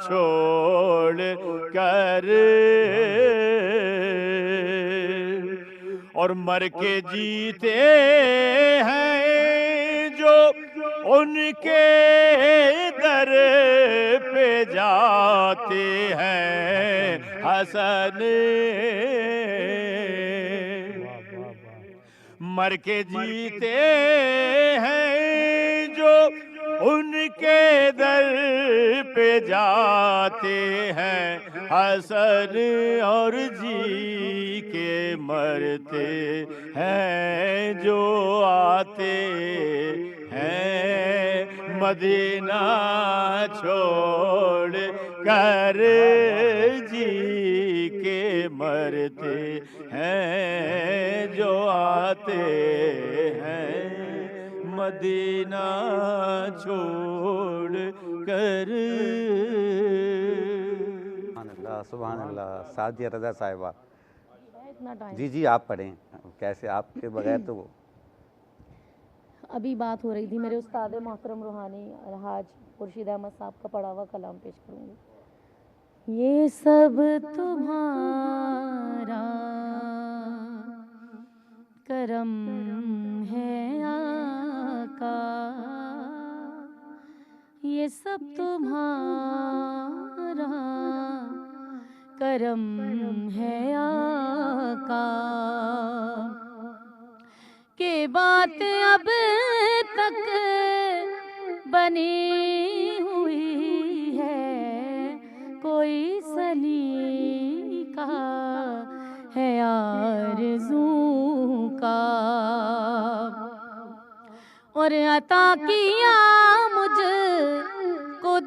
چھوڑ کر، اور مر کے جیتے ہیں جو ان کے در پہ جاتے ہیں حسن، مر کے جیتے ہیں جو ان کے در پہ جاتے ہیں حسن، اور جی کے مرتے ہیں جو آتے ہیں مدینہ چھوڑ کر، جی کے مرتے ہیں جو آتے ہیں مدینہ چھوڑ کر۔ سبحان اللہ، سبحان اللہ۔ سعدیہ رضا صاحبہ، جی جی آپ پڑھیں، کیسے آپ کے بغیر تو ابھی بات ہو رہی تھی، میرے استاد محترم روحانی الحاج خورشید احمد صاحب کا پڑھا ہوا کلام پیش کروں گی۔ یہ سب تمہارا کرم ہے آقا، یہ سب تمہارا کرم ہے آقا، کہ بات اب تک بنی ہوئی ہے، کوئی سلیقہ ہے آرزو کا، اور عطا کیا مجھ کو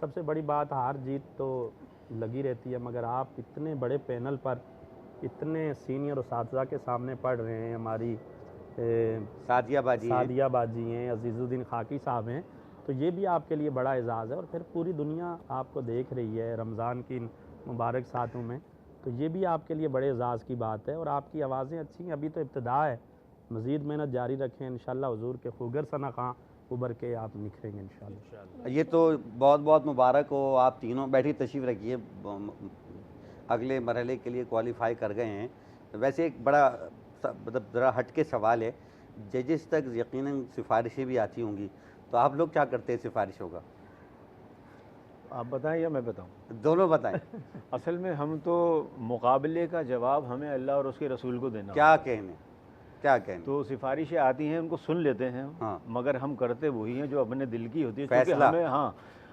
سب سے بڑی بات ہار جیت تو لگی رہتی ہے، مگر آپ اتنے بڑے پینل پر اتنے سینئر اساتذہ کے سامنے پڑھ رہے ہیں، ہماری سعدیہ باجی ہیں، عزیز الدین خاکی صاحب ہیں، تو یہ بھی آپ کے لیے بڑا اعزاز ہے، اور پھر پوری دنیا آپ کو دیکھ رہی ہے رمضان کی مبارک ساتھوں میں، تو یہ بھی آپ کے لیے بڑے اعزاز کی بات ہے، اور آپ کی آوازیں اچھی ہیں، ابھی تو ابتدا ہے، مزید محنت جاری رکھیں، انشاءاللہ حضور کے خوگر ثنا خواں ابھر کے آپ نکھریں گے انشاءاللہ۔ یہ تو بہت بہت مبارک ہو، آپ تینوں بیٹھی تشریف رکھیے، اگلے مرحلے کے لیے کوالیفائی کر گئے ہیں۔ ویسے ایک بڑا مطلب ذرا ہٹ کے سوال ہے، ججز تک یقیناً سفارشیں بھی آتی ہوں گی، تو آپ لوگ کیا کرتے ہیں سفارشوں کا؟ آپ بتائیں یا میں بتاؤں؟ دونوں بتائیں۔ اصل میں ہم تو مقابلے کا جواب ہمیں اللہ اور اس کے رسول کو دینا، کیا کہنے تو سفارشیں آتی ہیں ان کو سن لیتے ہیں، مگر ہم کرتے وہی ہیں جو اپنے دل کی ہوتی ہے، کیونکہ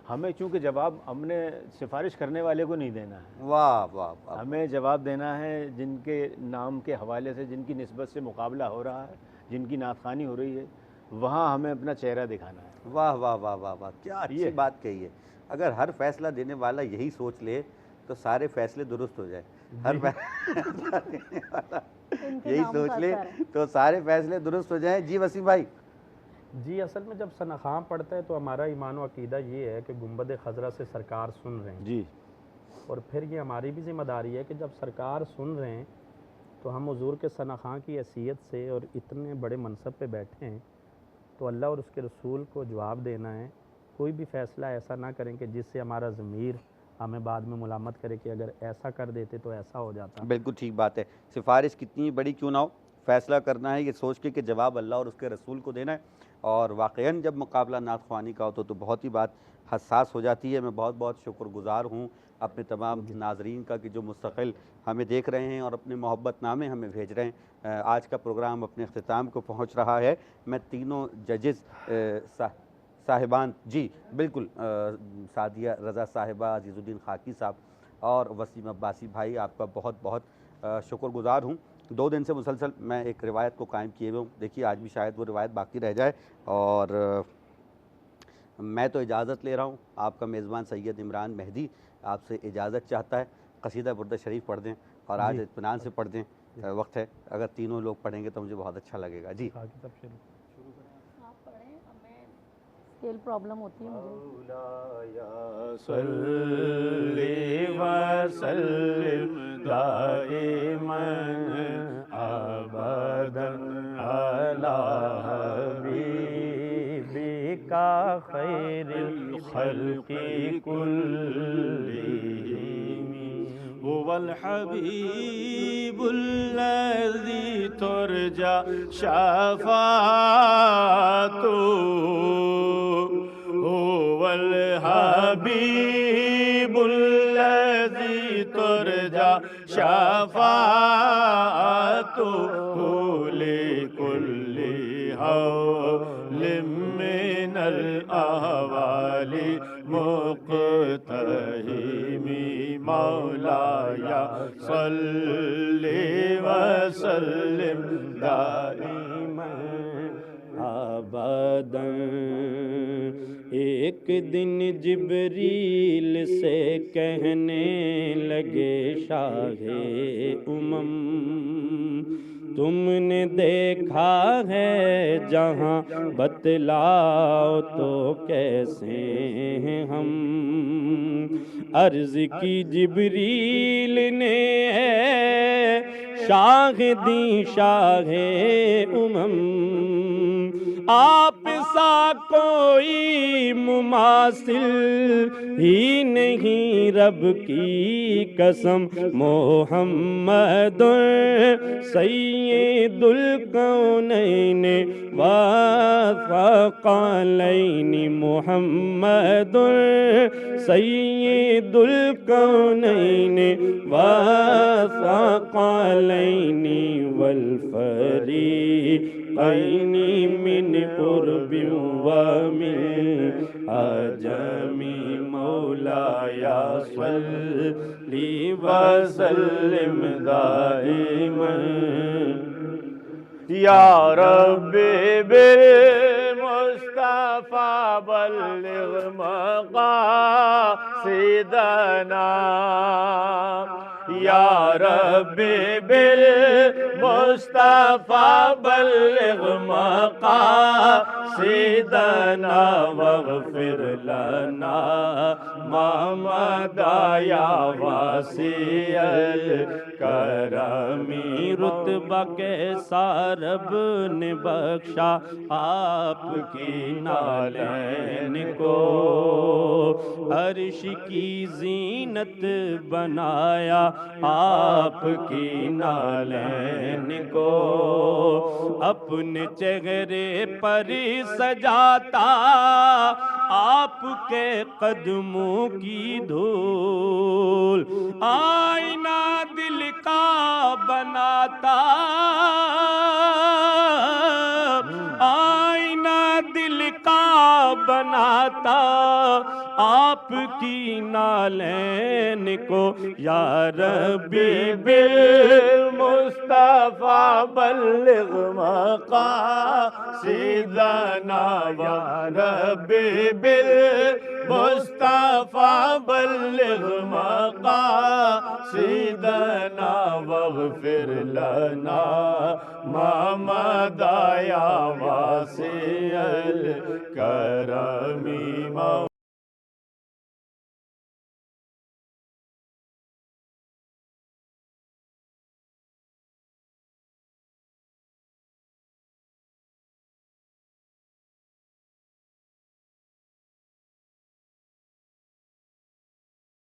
ہمیں چونکہ جواب ہم نے سفارش کرنے والے کو نہیں دینا ہے، واہ واہ واہ، ہمیں جواب دینا ہے جن کے نام کے حوالے سے، جن کی نسبت سے مقابلہ ہو رہا ہے، جن کی نعت خوانی ہو رہی ہے، وہاں ہمیں اپنا چہرہ دکھانا ہے۔ واہ واہ واہ واہ واہ، کیا اچھی بات کہی ہے۔ اگر ہر فیصلہ دینے والا یہی سوچ لے تو سارے فیصلے درست ہو جائے، ہر فیصلہ دینے والا یہی سوچ لے تو سارے فیصلے درست ہو جائیں۔ جی وسیم بھائی۔ جی اصل میں جب ثنا خواں پڑھتا ہے تو ہمارا ایمان و عقیدہ یہ ہے کہ گنبد خضرا سے سرکار سن رہے ہیں، جی، اور پھر یہ ہماری بھی ذمہ داری ہے کہ جب سرکار سن رہے ہیں تو ہم حضور کے ثنا خواں کی حیثیت سے اور اتنے بڑے منصب پہ بیٹھے ہیں تو اللہ اور اس کے رسول کو جواب دینا ہے۔ کوئی بھی فیصلہ ایسا نہ کریں کہ جس سے ہمارا ضمیر ہمیں بعد میں ملامت کرے کہ اگر ایسا کر دیتے تو ایسا ہو جاتا۔ بالکل ٹھیک بات ہے، سفارش کتنی بڑی کیوں نہ ہو، فیصلہ کرنا ہے یہ سوچ کے کہ جواب اللہ اور اس کے رسول کو دینا ہے، اور واقعاً جب مقابلہ نعت خوانی کا ہو تو بہت ہی بات حساس ہو جاتی ہے۔ میں بہت بہت شکر گزار ہوں اپنے تمام ناظرین کا کہ جو مستقل ہمیں دیکھ رہے ہیں اور اپنے محبت نامے ہمیں بھیج رہے ہیں۔ آج کا پروگرام اپنے اختتام کو پہنچ رہا ہے۔ میں تینوں ججز صاحبان، جی بالکل، سعدیہ رضا صاحبہ، عزیز الدین خاکی صاحب اور وسیم عباسی بھائی، آپ کا بہت بہت شکر گزار ہوں۔ 2 دن سے مسلسل میں ایک روایت کو قائم کیے ہوئے ہوں، دیکھیے آج بھی شاید وہ روایت باقی رہ جائے، اور میں تو اجازت لے رہا ہوں۔ آپ کا میزبان سید عمران مہدی آپ سے اجازت چاہتا ہے، قصیدہ برد شریف پڑھ دیں اور آج اطمینان سے پڑھ دیں، وقت ہے، اگر تینوں لوگ پڑھیں گے تو مجھے بہت اچھا لگے گا۔ جی اسکیل پرابلم ہوتی ہے مجھے۔ صلی وسلم دائما ابدا علی حبیبک خیر الخلق کلہم، هو الحبیب الذی ترجى شفاعته، هو الحبیب الذی ترجى شفاعته لكل حول من الأحوال مقتحم، مولاي صل وسلم دائما ابدا۔ ایک دن جبریل سے کہنے لگے شاہ امم، تم نے دیکھا ہے جہاں بتلاؤ تو کیسے ہیں ہم؟ عرض کی جبریل نے شاہ دی شاہ امم، آپ سا کوئی مماثل ہی نہیں رب کی قسم، محمد سید الکونین والثقلین، محمد سید الکونین والثقلین والفریقین من قرب ومن عجم، مولاي صل وسلم دائما یا رب بالمصطفى بلغ مقام سیدنا یا رب بالمصطفى بلغ مقاصدنا واغفر لنا ما مضى یا واسع الکرم. رتبہ کیسا رب نے بخشا آپ کی نالین کو، عرش کی زینت بنایا آپ کی نالین کو، اپنے چہرے پر سجاتا آپ کے قدموں کی دھول، آئینہ دل کا بناتا آئینہ دل کا بناتا آپ کی نالین کو. یا ربی بالمصطفى بلغ مقاصدنا یا ربی بالمصطفى بلغ مقاصدنا واغفر لنا ما مضى یا واسع الکرم.